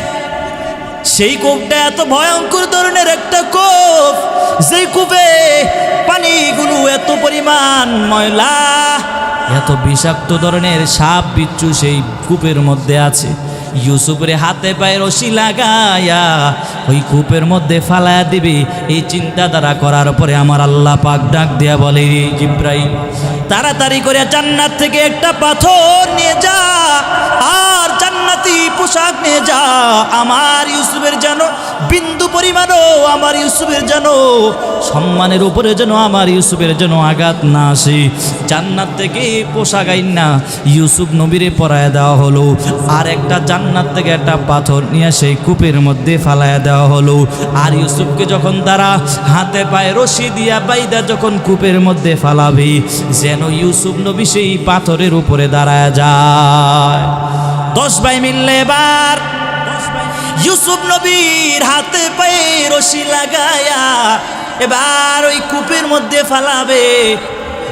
সেই কূপটা এত ভয়ঙ্কর ধরনের একটা কূপ, যেই কূপে পানিগুলো এত পরিমাণ ময়লা, এত বিষাক্ত ধরনের সাপ বিচ্ছু সেই কূপের মধ্যে আছে। ইউসুফের হাতে পায়ে রশি লাগায়া ওই কূপের মধ্যে ফালায়া দিবি, এই চিন্তাধারা করার পরে আমার আল্লাহ পাক ডাক দেয়া বলে জিব্রাইল তাড়াতাড়ি করে জান্নাত থেকে একটা পাথর নিয়ে যা আর জান্নাতি পোশাক নিয়ে যা। আমার ইউসুফের যেন বিন্দু পরিমাণও আমার ইউসুফের যেন সম্মানের উপরে যেন আমার ইউসুফের যেন আঘাত না আসে। জান্নাত থেকে পোশাক আইনা ইউসুফ নবীরে পরায় দেওয়া হলো। আর একটা জান্নাত থেকে একটা পাথর নিয়ে সেই কূপের মধ্যে ফালায়া দেওয়া হলো। আর ইউসুফকে যখন তারা হাতে পায়ে রশি দিয়া বাইদা যখন কূপের মধ্যে ফালাবে, যেন ইউসুফ নবী সেই পাথরের উপরে দাঁড়ায় যায়। 10 ভাই মিললে এবার ইউসুফ নবীর হাতে পায়ে রশি লাগায়া এবার ওই কূপের মধ্যে ফালাবে।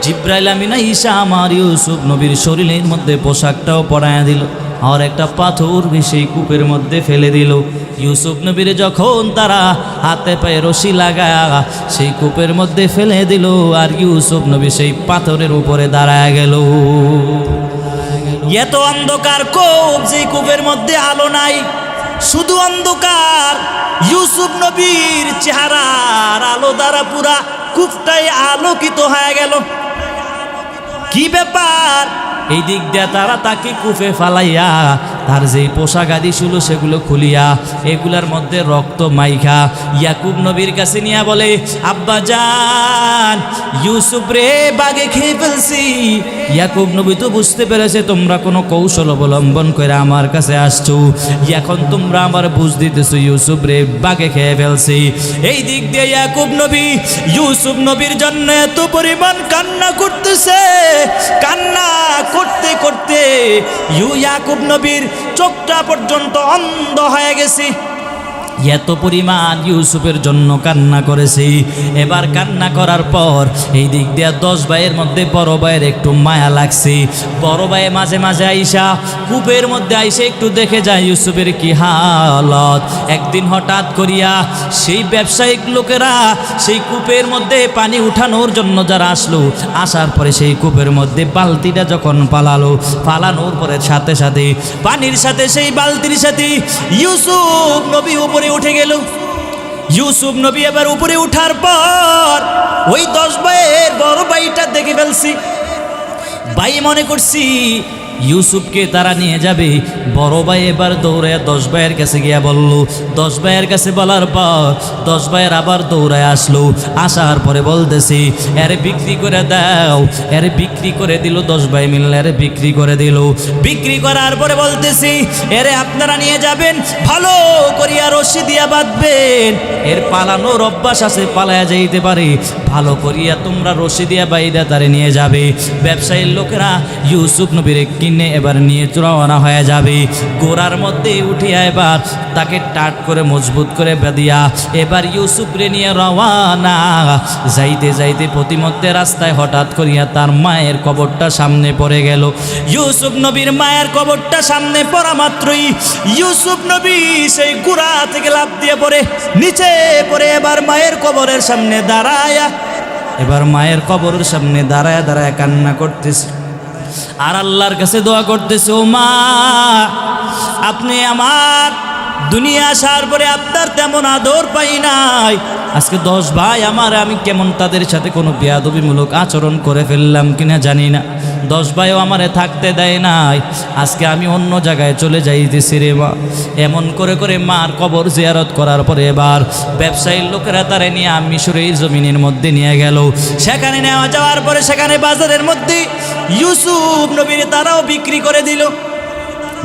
জিব্রাইল আমিন ঈসা আমার ইউসুফ নবীর শরীরের মধ্যে পোশাকটাও পরায়া দিল আর একটা পাথর সেই কূপের মধ্যে ফেলে দিল। ইউসুফ নবীর যখন তারা হাতে পায়ে রশি লাগায়া সেই কূপের মধ্যে ফেলে দিল, আর ইউসুফ নবী সেই পাথরের উপরে দাঁড়ায় গেল। এত অন্ধকার কূপ, যে কূপের মধ্যে আলো নাই, শুধু অন্ধকার। ইউসুফ নবীর চেহারার আলো দ্বারা পুরা কূপটাই আলোকিত হয়ে গেল। কি ব্যাপার? এই দিক দিয়ে তারা তাকে কূপে ফালাইয়া তার যেই পোশাক আদি ছিল সেগুলো খুলিয়া এগুলার মধ্যে রক্ত মাইখা ইয়াকুব নবীর কাছে নিয়ে বলে, আব্বা জান, ইউসুফ রে বাগে খেয়ে ফেলছি। ইয়াকুব নবী তো বুঝতে পেরেছে তোমরা কোনো কৌশল অবলম্বন করে আমার কাছে আসছো, এখন তোমরা আমার বুঝ দিতেছো ইউসুফ রে বাগে খেয়ে ফেলছি। এই দিক দিয়ে ইয়াকুব নবী ইউসুফ নবীর জন্য এত পরিমাণ কান্না করতেছে, কান্না করতে করতে ইয়াকুব নবীর চোখটা পর্যন্ত অন্ধ হয়ে গেছে। এত পরিমাণ ইউসুফের জন্য কান্না করেছি। এবার কান্না করার পর এই দিক দিয়ে 10 ভাইয়ের মধ্যে বড় ভাইয়ের একটু মায়া লাগছে। বড় ভাই মাঝে মাঝে আইসা কূপের মধ্যে আইসে একটু দেখে যায় ইউসুফের কি হালত। একদিন হঠাৎ করিয়া সেই ব্যবসায়িক লোকেরা সেই কূপের মধ্যে পানি উঠানোর জন্য যারা আসলো, আসার পরে সেই কূপের মধ্যে বালতিটা যখন পালানোর পরে সাথে সাথে পানির সাথে সেই বালতির সাথে ইউসুফ নবী উপরে উঠে গেল। ইউসুফ নবী এবার উপরে উঠার পর ওই 10 ভাইয়ের বড় ভাইটা দেখে ফেলছি। ভাই মনে করছি ইউসুফকে তারা নিয়ে যাবে। বড় ভাই এবার দৌড়ায় 10 ভাইয়ের কাছে গিয়া বলল। 10 ভাইয়ের কাছে বলার পর 10 ভাইয়ের আবার দৌড়ায় আসলো। আসার পরে বলতেছি, এরে বিক্রি করে দাও। এরে বিক্রি করে দিল। 10 ভাই মিললে এরে বিক্রি করে দিল। বিক্রি করার পরে বলতেছি, এরে আপনারা নিয়ে যাবেন, ভালো করিয়া রশি দিয়া বাঁধবেন। এর পালানোর অভ্যাস আছে, পালায়া যাইতে পারে, ভালো করিয়া তোমরা রশি দিয়া বাইদা তারে নিয়ে যাবে। ব্যবসায়ীর লোকেরা ইউসুফ নবীর কিনে এবার নিয়ে রওনা হয়ে যাবে। গোড়ার মধ্যে উঠিয়া এবার তাকে টাট করে মজবুত করে বেঁধিয়া এবার ইউসুফরে নিয়ে রওনা। যাইতে যাইতে প্রতিমধ্যে রাস্তায় হঠাৎ করিয়া তার মায়ের কবরটা সামনে পড়ে গেল। ইউসুফ নবীর মায়ের কবরটা সামনে পড়া মাত্রই ইউসুফ নবী সেই গোড়া থেকে লাফ দিয়ে পড়ে নিচে পড়ে এবার মায়ের কবরের সামনে দাঁড়ায়া দাঁড়ায় কান্না করতেছে আর আল্লাহর কাছে দোয়া করতেছে, ও মা, আপনি আমার দুনিয়া আসার পরে আপনার তেমন আদর পাই নাই। আজকে 10 ভাই আমি কেমন তাদের সাথে কোনো বেয়াদবিমূলক আচরণ করে ফেললাম কিনা জানি না। 10 ভাইও আমারে থাকতে দেয় নাই। আজকে আমি অন্য জায়গায় চলে যাইতেছি রে মা। এমন করে করে মার কবর জিয়ারত করার পরে এবার ব্যবসায়ীর লোকেরা তারে নিয়ে মিশরের জমিনের মধ্যে নিয়ে গেল। সেখানে নেওয়া যাওয়ার পরে সেখানে বাজারের মধ্যে ইউসুফ নবীর তারাও বিক্রি করে দিল।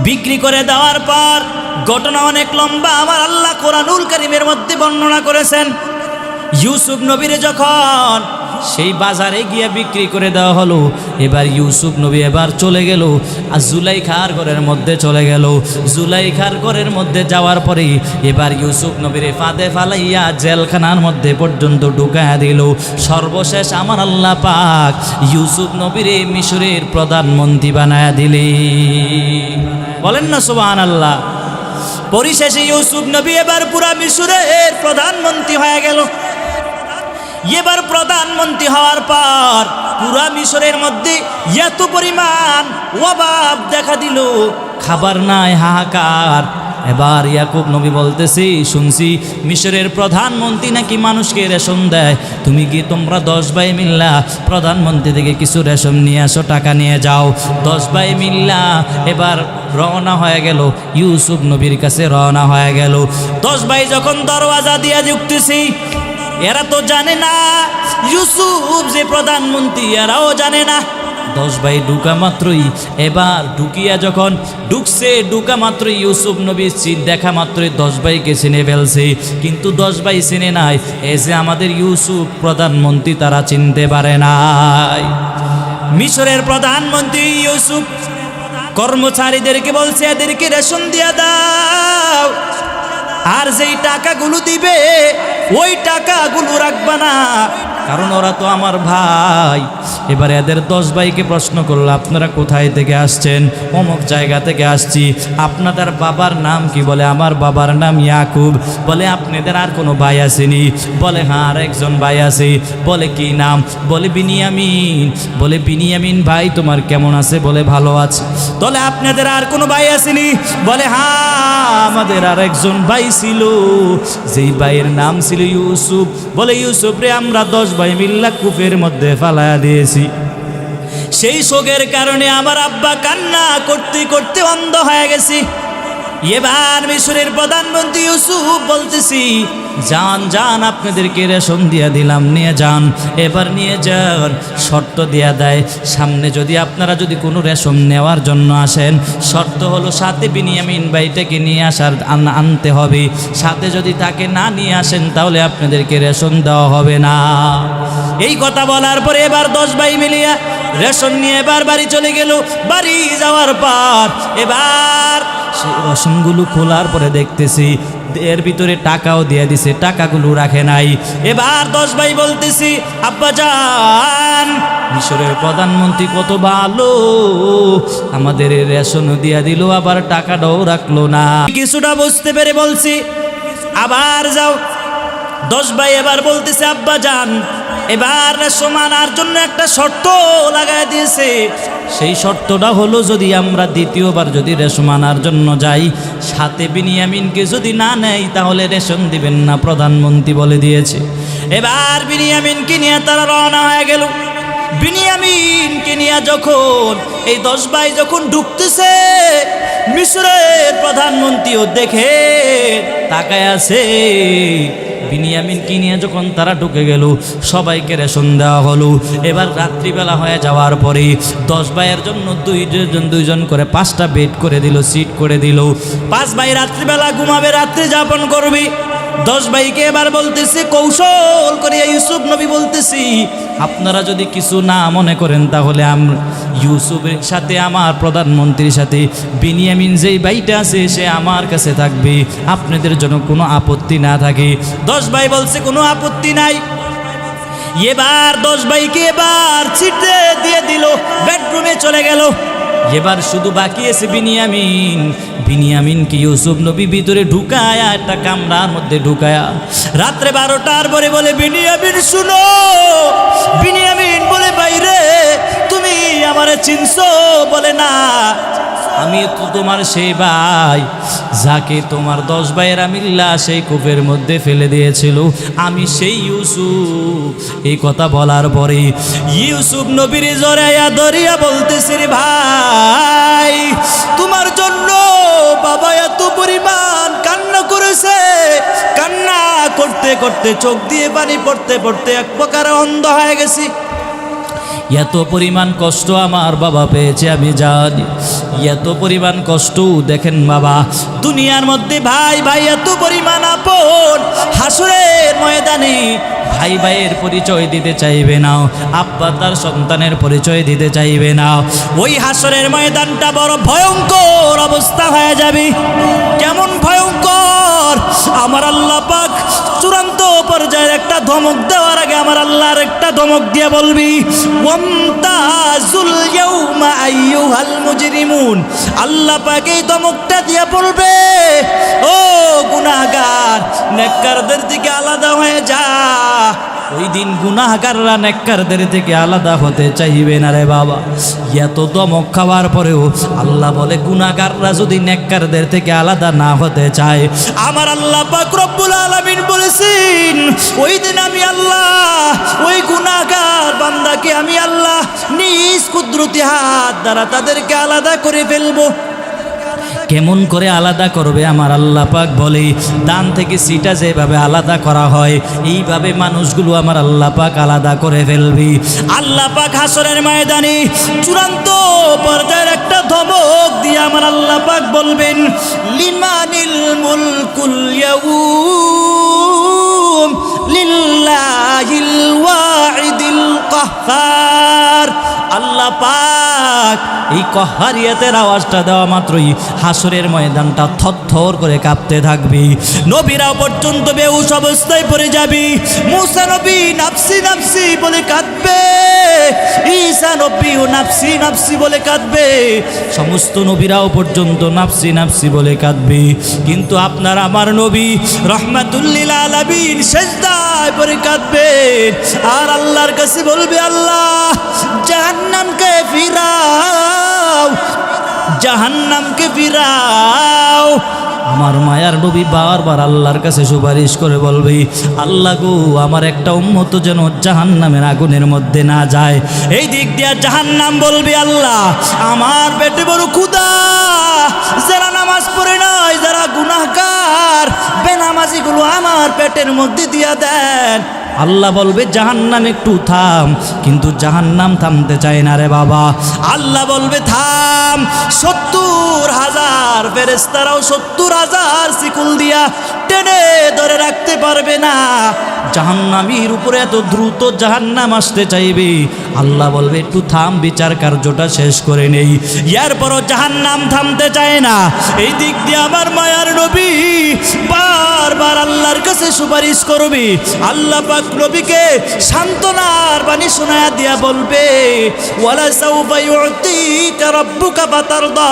বিক্রি করে দেওয়ার পর ঘটনা অনেক লম্বা, আমার আল্লাহ কোরআনুল কারীমের মধ্যে বর্ণনা করেছেন। ইউসুফ নবীর যখন সেই বাজারে গিয়ে বিক্রি করে দেওয়া হলো, এবার ইউসুফ নবী এবার চলে গেল আর জুলাইখার ঘরের মধ্যে চলে গেল। জুলাইখার ঘরের মধ্যে যাওয়ার পরে এবার ইউসুফ নবীর ফাঁদে ফালাইয়া জেলখানার মধ্যে পর্যন্ত ঢুকায়া দিল। সর্বশেষ আমার আল্লাহ পাক ইউসুফ নবীর মিশরের প্রধানমন্ত্রী বানায়া দিলে। বলেন না সুবহানাল্লাহ। পরিশেষে ইউসুফ নবী এবার পুরা মিশরের প্রধানমন্ত্রী হয়ে গেল। এবার প্রধানমন্ত্রী হওয়ার পর পুরা মিশরের মধ্যে এত পরিমাণ অভাব দেখা দিল, খাবার নাই, হাহাকার। এবার ইয়াকুব নবী বলতেছি, শুনছি মিশরের প্রধানমন্ত্রী নাকি মানুষকে রেশন দেয়, তুমি কি তোমরা 10 ভাই মিল্লা প্রধানমন্ত্রী থেকে কিছু রেশন নিয়ে আসো, টাকা নিয়ে যাও। 10 ভাই মিল্লা এবার রওনা হয়ে গেল, ইউসুফ নবীর কাছে রওনা হয়ে গেল। 10 ভাই যখন দরওয়াজা দিয়া ঢুকতেছি, এরা তো জানে না ইউসুফ যে প্রধানমন্ত্রী, এরাও জানে না। 10 ভাই ঢুকা মাত্রই এবার ঢুকিয়া যখন ঢুকা মাত্রই ইউসুফ নবীর চিৎ দেখা মাত্রই 10 ভাইকে চিনে ফেলছে। কিন্তু 10 ভাই চিনে নাই, এই যে আমাদের ইউসুফ প্রধানমন্ত্রী, তারা চিনতে পারে নাই। মিশরের প্রধানমন্ত্রী ইউসুফ কর্মচারীদেরকে বলছে, এদেরকে রেশন দিয়া দাও, আর যেই টাকাগুলো দিবে ওই টাকাগুলো রাখবা না, কারণ ওরা তো আমার ভাই। এবারে এদের 10 ভাইকে প্রশ্ন করলো, আপনারা কোথায় থেকে আসছেন? অমুক জায়গা থেকে আসছি। আপনাদের বাবার নাম কি? বলে আমার বাবার নাম ইয়াকুব। বলে আপনাদের আর কোনো ভাই আসেনি? বলে হ্যাঁ, আর একজন ভাই আছে। বলে কি নাম? বলে বিনিয়ামিন। বলে বিনিয়ামিন ভাই তোমার কেমন আছে? বলে ভালো আছে। বলে আপনাদের আর কোনো ভাই আসেনি? বলে হ্যাঁ, আমাদের আর একজন ভাই ছিল, যেই ভাইয়ের নাম ছিল ইউসুফ। বলে ইউসুফ রে আমরা 10 ভাই মিল্লা কূপের মধ্যে ফালায়া দিয়েছি। সেই শোকের কারণে আমার আব্বা কান্না করতে করতে অন্ধ হয়ে গেছে। এবার মিশরের প্রধানমন্ত্রী ইউসুফ বলতেছি, যান যান, আপনাদেরকে রেশন দিয়া দিলাম, নিয়ে যান, এবার নিয়ে যান। শর্ত দেয়া দেয়, সামনে যদি আপনারা যদি কোনো রেশন নেওয়ার জন্য আসেন, শর্ত হলো সাথে বিনিয়ামিন ভাইটাকে নিয়ে আনতে হবে। সাথে যদি তাকে না নিয়ে আসেন তাহলে আপনাদেরকে রেশন দেওয়া হবে না। এই কথা বলার পরে এবার 10 ভাই মিলিয়া রেশন নিয়ে এবার বাড়ি চলে গেল। বাড়ি যাওয়ার পর এবার সেই রেশনগুলো খোলার পরে দেখতেছি এর ভিতরে টাকাও দিয়ে দিছে, টাকাগুলো রাখে নাই। এবার 10 ভাই বলতেছি, আব্বা জান, মিশরের প্রধানমন্ত্রী কত ভালো, আমাদের রেশনও দিয়া দিল, আবার টাকাটাও রাখলো না। কিছুটা বুঝতে পেরে বলছি, আবার যাও। 10 ভাই এবার বলতেছে, আব্বা জান, এবার রেশন আনার জন্য একটা শর্ত লাগাই দিয়েছে। সেই শর্তটা হলো, যদি আমরা দ্বিতীয়বার যদি রেশন আনার জন্য যাই, সাথে বিনিয়ামিনকে যদি না নেই তাহলে রেশন দিবেন না, প্রধানমন্ত্রী বলে দিয়েছে। এবার বিনিয়ামিনকে নিয়ে তারা রওনা হয়ে গেল। বিনিয়ামিনকে নিয়ে যখন এই 10 ভাই যখন ঢুকতেছে, মিশরের প্রধানমন্ত্রীও দেখে তাকায় আছে। বিনিয়ামিনকে নিয়ে যখন তারা ঢুকে গেল, সবাইকে রেশন দেওয়া হলো। এবার রাত্রিবেলা হয়ে যাওয়ার পরে 10 ভাইয়ের জন্য দুইজন করে 5টা বেড করে দিল, সিট করে দিল। 5 ভাই রাত্রিবেলা ঘুমাবে, রাত্রি যাপন করবে। 10 ভাইকে এবার বলতেছি, কৌশল করে ইউসুফ নবী বলতেছি, আপনারা যদি কিছু না মনে করেন তাহলে আমরা ইউসুফের সাথে, আমার প্রধানমন্ত্রীর সাথে বিনিয়ামিন যেই ভাইটা আছে সে আমার কাছে থাকবে, আপনাদের জন্য কোনো আপত্তি না থাকে। 10 ভাই বলছে কোনো আপত্তি নাই। এবার 10 ভাইকে এবার ছিটে দিয়ে দিল, বেডরুমে চলে গেল। এবার শুধু বাকি আছে বিনিয়ামিন। বিনিয়ামিনকে ইউসুফ নবী ভিতরে ঢুকায়া, একটা কামরার মধ্যে ঢুকায়া রাত্রে 12টার পরে বলে, বিনিয়ামিন শুনো। বিনিয়ামিন বলে, বাইরে তুমি আমারে চিনছো? বলে, না, আমি তো তোমার সেই ভাই যাকে তোমার 10 ভাইয়েরা মিল্লা সেই কূপের মধ্যে ফেলে দিয়েছিল, আমি সেই ইউসুফ। এই কথা বলার পরে ইউসুফ নবীর জড়াইয়া ধরিয়া বলতেছে, রে ভাই, তোমার জন্য বাবা এত পরিমাণ কান্না করেছে। কান্না করতে করতে চোখ দিয়ে পানি পড়তে পড়তে এক প্রকার অন্ধ হয়ে গেছি। এত পরিমাণ কষ্ট আমার বাবা পেয়েছে আমি জানি, এত পরিমাণ কষ্ট। দেখেন বাবা, দুনিয়ার মধ্যে ভাই ভাই এত পরিমাণ আপন, হাসরের ময়দানে ভাই ভাইয়ের পরিচয় দিতে চাইবে না, আব্বা তার সন্তানের পরিচয় দিতে চাইবে না। ওই হাসরের ময়দানটা বড় ভয়ঙ্কর অবস্থা হয়ে যাবে। কেমন ভয়ঙ্কর! আমার আল্লাহ পাক চূড়ান্ত পর্যায়ের একটা ধমক দেওয়ার আগে আমার আল্লাহর একটা ধমক দিয়ে বলবি, ওয়ামতাজুল ইয়াউমা আইয়ুহাল মুজরিমুন। আল্লাহ পাক এই ধমকটা দিয়ে বলবে, ও গুনাহগার, নেককারদের থেকে আলাদা হয়ে যা। ওই দিন গুনাহগাররা নেককারদের থেকে আলাদা হতে চাইবে না রে বাবা। এত ধমক খাওয়ার পরেও আল্লাহ বলে, গুনাহগাররা যদি নেককারদের থেকে আলাদা না হতে চায়, আমার আল্লাহ পাক রব্বুল আলামিন বলেছেন, ওই দিন আমি আল্লাহ ওই গুনাহগার বান্দাকে আমি আল্লাহ নিজ কুদরতি হাত দ্বারা তাদেরকে আলাদা করে ফেলবো। কেমন করে আলাদা করবে? আমার আল্লাহ পাক বলে, দান থেকে সিটা যেভাবে আলাদা করা হয় এইভাবে মানুষগুলো আমার আল্লাহ পাক আলাদা করে ফেলবি। আল্লাহ পাক হাসরের ময়দানে চূড়ান্ত পর্যায়ের একটা ধমক দিয়ে আমার আল্লাহ পাক বলবেন, লিমানিল মুলকুল ইয়াউম লিল্লাহিল ওয়াহিদিল কাহ্হার। আল্লাহ পাক এই কহারিয়াতের আওয়াজটা দেওয়া মাত্রই হাসরের ময়দানটা থরথর করে কাঁপতে থাকবে। নবীরা পর্যন্ত বেহুশ অবস্থায় পড়ে যাবে। মুসা নবী নাফসি নাফসি বলে কাঁদবে, ঈসা নবীও নাফসি নাফসি বলে কাঁদবে, সমস্ত নবীরাও পর্যন্ত নাফসি নাফসি বলে কাঁদবে। কিন্তু আপনার আমার নবী রহমাতুল্লিল আলামিন সিজদায় পড়ে কাঁদবেন আর আল্লাহর কাছে বলবে, আল্লাহ জাহান্নামকে ফিরাও, জাহান্নামকে ফিরাও। আমার মায়ার নবী বারবার আল্লাহর কাছে সুপারিশ করে বলবে, আল্লাহ গো, আমার একটা উম্মত যেন জাহান্নামের আগুনের মধ্যে না যায়। এই দিক দিয়ে জাহান্নাম বলবে, আল্লাহ আমার পেটে বড় ক্ষুধা, যারা নামাজ পড়ে নাই, যারা গুনাহগার বেনামাজিগুলো আমার পেটের মধ্যে দিয়া দেন। আল্লাহ বলবে, জাহান্নাম একটু থাম, কিন্তু জাহান্নাম থামতে চায় না রে বাবা। আল্লাহ বলবে, থাম। 70,000 ফেরেশতারাও 70,000 শিকল দিয়া টেনে ধরে রাখতে পারবে না। জাহান্নামীর উপরে এত দ্রুত জাহান্নাম আসতে চাইবে। আল্লাহ বলবে, একটু থাম, বিচার কার্যটা শেষ করে নেই। এরপরও জাহান্নাম থামতে চায় না। এই দিক দিয়ে আমার মায়ার নবী বারবার আল্লাহর কাছে সুপারিশ করবে। আল্লাহ পাক নবীকে সান্ত্বনার বাণী শোনায়া দিয়া বলবে, ওয়ালা সাউফা ইউতিকা রাব্বুকা ফাতারদা।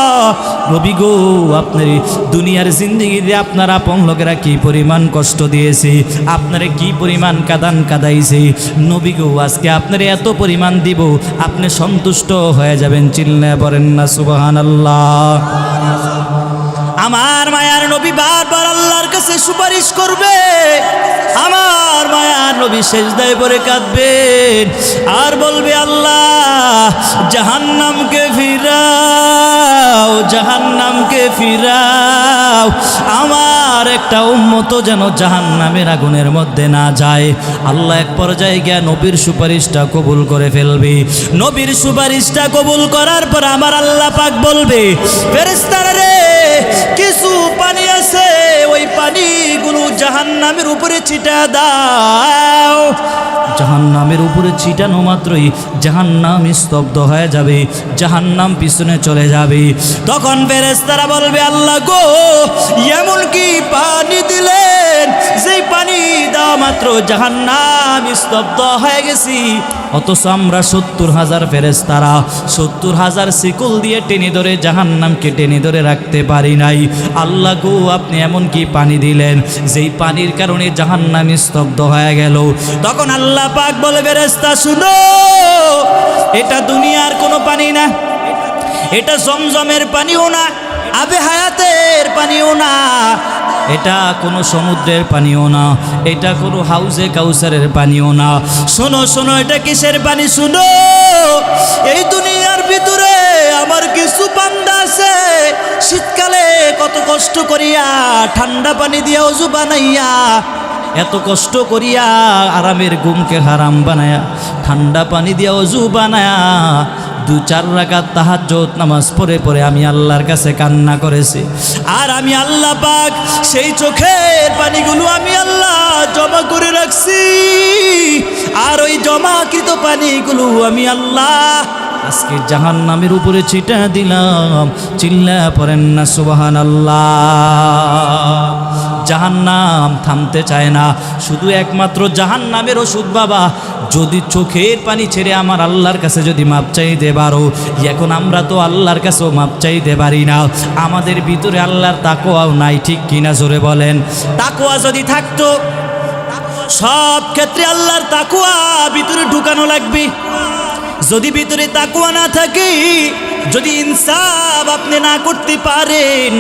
নবী গো, আপনার দুনিয়ার জিন্দেগিতে আপনার আপন লোকেরা কি পরিমাণ কষ্ট দিয়েছে, আপনারে কি পরিমাণ কাদাইছে, নবী গো আজকে আপনার এত পরিমাণ দিব, আপনি সন্তুষ্ট হয়ে যাবেন। চিল্লায়া বলেন না সুবহানাল্লাহ। আমার মায়ার নবী বারবার আল্লাহর কাছে সুপারিশ করবে। আমার মায়ার নবী সেজদায় পড়ে কাঁদবেন আর বলবে, আল্লাহ জাহান্নামকে ফিরাও, জাহান্নামকে ফিরাও। আমার একটা উম্মত যেন জাহান্নামের আগুনের মধ্যে না যায়। আল্লাহ এক পর্যায়ে গিয়া নবীর সুপারিশটা কবুল করে ফেলবে। নবীর সুপারিশটা কবুল করার পর আমার আল্লাহ পাক বলবে, ফেরেশতারা রে, কিছু পানি আছে, ওই পানিগুলো জাহান্নামের উপরে ছিটা দাও। জাহান্নামের উপরে ছিটানো মাত্রই জাহান্নাম স্তব্ধ হয়ে যাবে, জাহান্নাম পিছনে চলে যাবে। তখন ফেরেশতারা বলবে, আল্লাহ গো, এমন কি পানি দিলেন যেই পানি দেওয়া মাত্র জাহান্নাম স্তব্ধ হয়ে গেছি, অথচ আমরা 70,000 ফেরেশতারা 70,000 শিকল দিয়ে টেনে ধরে জাহান্নামকে টেনে ধরে রাখতে পারি নাই। আল্লাহ গো, আপনি এমন কি পানি দিলেন যেই পানির কারণে জাহান্নাম স্তব্ধ হয়ে গেল। তখন আল্লাহ পাক বলে, ফেরেশতা শুনো, এটা দুনিয়ার কোনো পানি না, এটা জমজমের পানিও না, আবে হায়াতের পানিও না, এটা কোনো সমুদ্রের পানিও না, এটা কোনো হাউজে কাউসারের পানিও না। শোনো শোনো, এটা কিসের পানি শুনো। এই দুনিয়ার ভিতরে আমার কিছু বান্দা আছে, শীতকালে কত কষ্ট করিয়া ঠান্ডা পানি দিয়া ওযু বানাইয়া, এত কষ্ট করিয়া আরামের ঘুমকে হারাম বানায়া ঠান্ডা পানি দিয়া ওযু বানায়া 2-4 রাকাত তাহাজ্জুদ নামাজ পড়ে পড়ে আমি আল্লাহর কাছে কান্না করেছি। আর আমি আল্লাহ পাক সেই চোখের পানিগুলো আমি আল্লাহ জমা করে রাখছি। আর ওই জমাকৃত পানিগুলো আমি আল্লাহ আজকে জাহান্নামের উপরে ছিটা দিলাম। চিল্লা পড়েন না সুবহানাল্লাহ। জাহান্নাম থামতে চায় না, শুধু একমাত্র জাহান্নামের ওষুধ বাবা, যদি চোখের পানি ছেড়ে আমার আল্লাহর কাছে যদি মাপ চাইতে পারো। এখন আমরা তো আল্লাহর কাছেও মাপ চাইতে পারি না, আমাদের ভিতরে আল্লাহর তাকওয়াও নাই, ঠিক কিনা জোরে বলেন। তাকওয়া যদি থাকতো, সব ক্ষেত্রে আল্লাহর তাকওয়া ভিতরে ঢুকানো লাগবে। যদি ভিতরে তাকওয়া না থাকে, যদি ইনসাফ আপনি না করতে পারেন,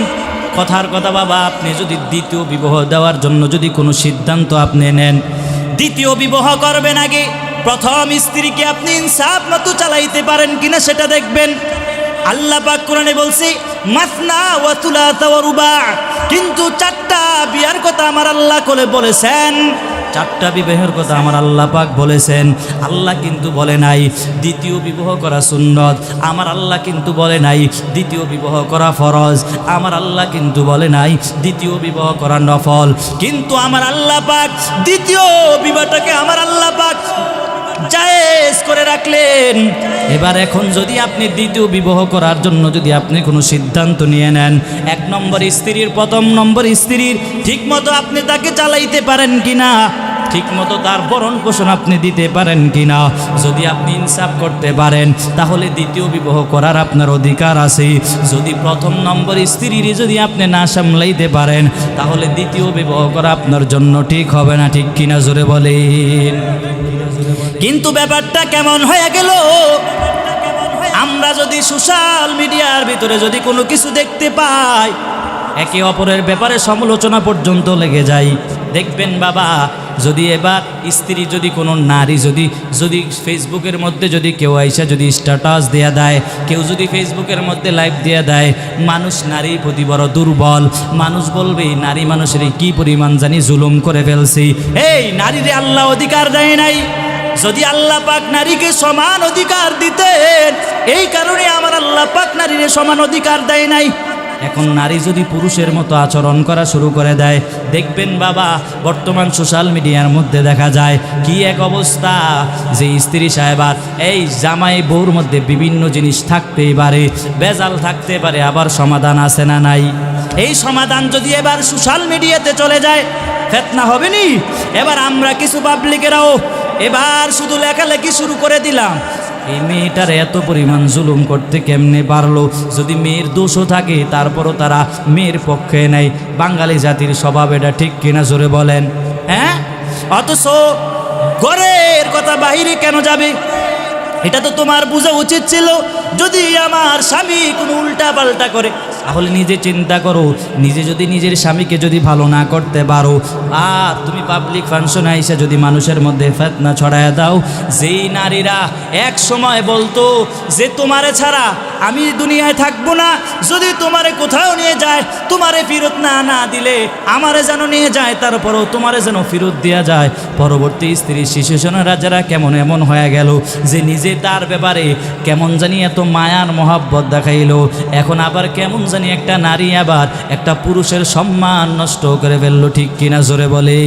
কথার কথা বাবা, আপনি যদি দ্বিতীয় বিবাহ দেওয়ার জন্য যদি কোনো সিদ্ধান্ত আপনি নেন, দ্বিতীয় বিবাহ করবেন আগে প্রথম স্ত্রীকে আপনি ইনসাফ মতো চালাইতে পারেন কিনা সেটা দেখবেন। আল্লাহ পাক কোরআনে বলছে মাসনা ওয়া সুলাসা ওয়া রুবা, কিন্তু 4টা বিয়ার কথা আমার আল্লাহ কোলে বলেছেন, 4টা বিবাহের কথা আমার আল্লাহ পাক বলেছেন। আল্লাহ কিন্তু বলে নাই দ্বিতীয় বিবাহ করা সুন্নত, আমার আল্লাহ কিন্তু বলে নাই দ্বিতীয় বিবাহ করা ফরজ, আমার আল্লাহ কিন্তু বলে নাই দ্বিতীয় বিবাহ করা নফল। কিন্তু আমার আল্লাহ পাক দ্বিতীয় বিবাহটাকে আমার আল্লাহ পাক জায়েজ করে রাখলেন। এবার এখন যদি আপনি দ্বিতীয় বিবাহ করার জন্য যদি আপনি কোনো সিদ্ধান্ত নিয়ে নেন, 1 নম্বর স্ত্রীর, প্রথম নম্বর স্ত্রীর ঠিক মতো আপনি তাকে চালাইতে পারেন কিনা, ঠিক মতো তার ভরণ পোষণ আপনি দিতে পারেন কিনা, যদি আপনি ইনসাফ করতে পারেন তাহলে দ্বিতীয় বিবাহ করার আপনার অধিকার আছে। যদি প্রথম নম্বর স্ত্রীর যদি আপনি না সামলাইতে পারেন তাহলে দ্বিতীয় বিবাহ করা আপনার জন্য ঠিক হবে না, ঠিক কিনা জোরে বলেন। কিন্তু ব্যাপারটা কেমন হয়ে গেল, আমরা যদি সোশ্যাল মিডিয়ার ভিতরে যদি কোনো কিছু দেখতে পাই, একে অপরের ব্যাপারে সমালোচনা পর্যন্ত লেগে যায়। দেখবেন বাবা, যদি এবার স্ত্রী যদি কোনো নারী যদি ফেসবুকের মধ্যে যদি কেউ আইসা যদি স্ট্যাটাস দেয়া দেয়, কেউ যদি ফেসবুকের মধ্যে লাইভ দেয়া দেয়, মানুষ নারীর প্রতি বড় দুর্বল। মানুষ বলবে নারী মানুষের কি পরিমাণ জানি জুলুম করে ফেলছি। এই নারীরে আল্লাহ অধিকার দেয় নাই। যদি আল্লাহ পাক নারীকে সমান অধিকার দিতেন, এই কারণে আমার আল্লাহ পাক নারীরে সমান অধিকার দেয় নাই। এখন নারী যদি পুরুষের মতো আচরণ করা শুরু করে দেয়, দেখবেন বাবা বর্তমান সোশ্যাল মিডিয়ার মধ্যে দেখা যায় কি এক অবস্থা, যে স্ত্রী সাহেবার এই জামাই বউর মধ্যে বিভিন্ন জিনিস থাকতেই পারে, বেজাল থাকতে পারে, আবার সমাধান আছে না নাই? এই সমাধান যদি এবার সোশ্যাল মিডিয়াতে চলে যায়, ফিতনা হবে নি? এবার আমরা কিছু পাবলিকেরাও এবার শুধু লেখালেখি শুরু করে দিলাম, এই মেয়েটার এত পরিমাণ জুলুম করতে কেমনে পারলো? যদি মেয়ের দোষও থাকে তারপরও তারা মেয়ের পক্ষে নেয়। বাঙালি জাতির স্বভাব এটা, ঠিক কিনা জোরে বলেন? হ্যাঁ, অথচ ঘরের কথা বাহিরে কেন যাবে? এটা তো তোমার বোঝা উচিত ছিল। যদি আমার স্বামী কোনো উল্টা পাল্টা করে, তাহলে নিজে চিন্তা করো, নিজে যদি নিজের স্বামীকে যদি ভালো না করতে পারো, আর তুমি পাবলিক ফাংশনে এসে যদি মানুষের মধ্যে ফিতনা ছড়ায় দাও। যেই নারীরা এক সময় বলতো যে তোমারে ছাড়া আমি দুনিয়ায় থাকবো না, যদি তোমারে কোথাও নিয়ে যায়, তোমারে ফেরত না দিলে আমারে যেন নিয়ে যায়, তারপরও তোমারে যেন ফেরত দেওয়া যায়। পরবর্তী স্ত্রী শিশুজনেরা যারা কেমন এমন হয়ে গেল যে নিজে তার ব্যাপারে কেমন জানি এত মায়ার মহাব্বত দেখাইলো, এখন আবার কেমন জানি একটা নারী আবার একটা পুরুষের সম্মান নষ্ট করে ফেললো, ঠিক কিনা জোরে বলে?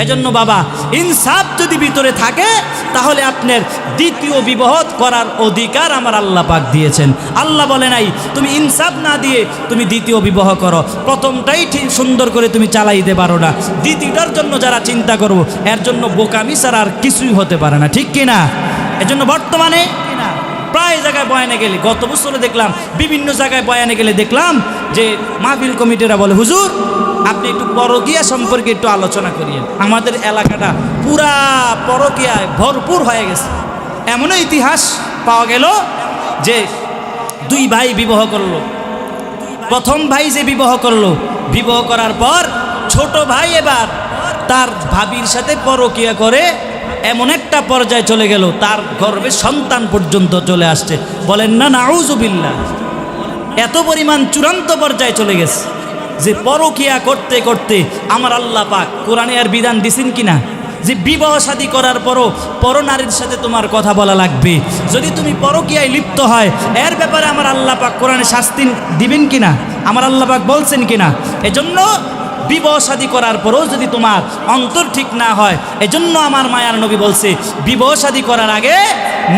এজন্য বাবা, ইনসাফ যদি ভিতরে থাকে তাহলে আপনার দ্বিতীয় বিবাহ করার অধিকার আমার আল্লাহ পাক দিয়েছেন। আল্লাহ বলে নাই তুমি ইনসাফ না দিয়ে তুমি দ্বিতীয় বিবাহ করো, প্রথমটাই ঠিক সুন্দর করে তুমি চালাইতে পারো না, দ্বিতীয়টার জন্য যারা চিন্তা করবো এর জন্য বোকামি ছাড়া আর কিছুই হতে পারে না, ঠিক কিনা? এজন্য বর্তমানে প্রায় জায়গায় বয়ানে গেলে, গত বছরে দেখলাম বিভিন্ন জায়গায় বয়ানে গেলে দেখলাম যে মাহফিল কমিটিরা বলে, হুজুর আপনি একটু পরকীয়া সম্পর্কে একটু আলোচনা করিয়েন। আমাদের এলাকাটা পুরা পরকীয়ায় ভরপুর হয়ে গেছে। এমনও ইতিহাস পাওয়া গেল যে দুই ভাই বিবাহ করলো। প্রথম ভাই যে বিবাহ করলো, বিবাহ করার পর ছোট ভাই এবার তার ভাবির সাথে পরকীয়া করে এমন একটা পর্যায়ে চলে গেল, তার গর্ভে সন্তান পর্যন্ত চলে আসছে। বলেন না নাউজুবিল্লাহ। এত পরিমাণ চূড়ান্ত পর্যায়ে চলে গেছে যে পরকীয়া করতে করতে আমার আল্লাহ পাক কোরআনে আর বিধান দিছেন কিনা যে বিবাহ শাদী করার পরও পরনারীর সাথে তোমার কথা বলা লাগবে। যদি তুমি পরকীয়ায় লিপ্ত হয়, এর ব্যাপারে আমার আল্লাহ পাক কোরআনে শাস্তি দিবেন কিনা, আমার আল্লাহ পাক বলছেন কিনা? এজন্য বিবাহ শাদী করার পরও যদি তোমার অন্তর ঠিক না হয়, এজন্য আমার মায়ার নবী বলছে বিবাহ শাদী করার আগে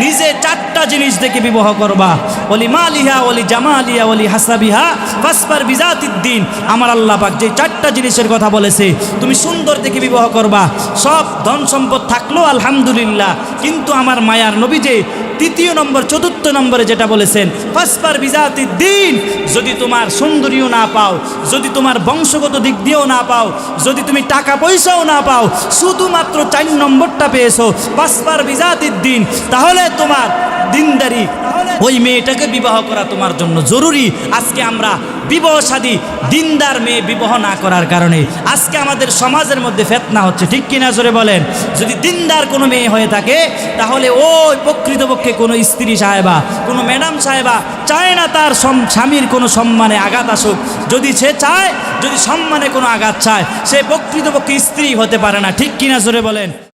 নিজে চারটা জিনিস দেখে বিবাহ করবা। ওলি মালিহা, ওলি জামালিহা, ওলি হাসাবিহা, ফাসফার বিজাতিদ্দিন। আমার আল্লাহ পাক যে চারটা জিনিসের কথা বলেছে, তুমি সুন্দর দেখে বিবাহ করবা। সব ধন সম্পদ থাকলো আলহামদুলিল্লাহ, কিন্তু আমার মায়ার নবী যে তৃতীয় নম্বর চতুর্থ নম্বরে যেটা বলেছেন, ফাসফার বিজাতিদ্দিন, যদি তোমার সৌন্দর্য না পাও, যদি তোমার বংশগত দিক দিয়েও না পাও, যদি তুমি টাকা পয়সাও না পাও, শুধুমাত্র 4 নম্বরটা পেয়েছো ফাসফার বিজাতিদ্দিন, তাহলে তোমার দিনদারি ওই মেয়েটাকে বিবাহ করা তোমার জন্য জরুরি। আজকে আমরা বিবাহ শাদী দিনদার মেয়ে বিবাহ না করার কারণে আজকে আমাদের সমাজের মধ্যে ফিতনা হচ্ছে, ঠিক কিনা জোরে বলেন? যদি দিনদার কোনো মেয়ে হয়ে থাকে তাহলে ওই প্রকৃতপক্ষে কোনো স্ত্রী সাহেবা, কোনো ম্যাডাম সাহেবা চায় না তার স্বামীর কোনো সম্মানে আঘাত আসুক। যদি সে চায়, যদি সম্মানে কোনো আঘাত চায়, সে প্রকৃতপক্ষে স্ত্রী হতে পারে না, ঠিক কিনা জোরে বলেন?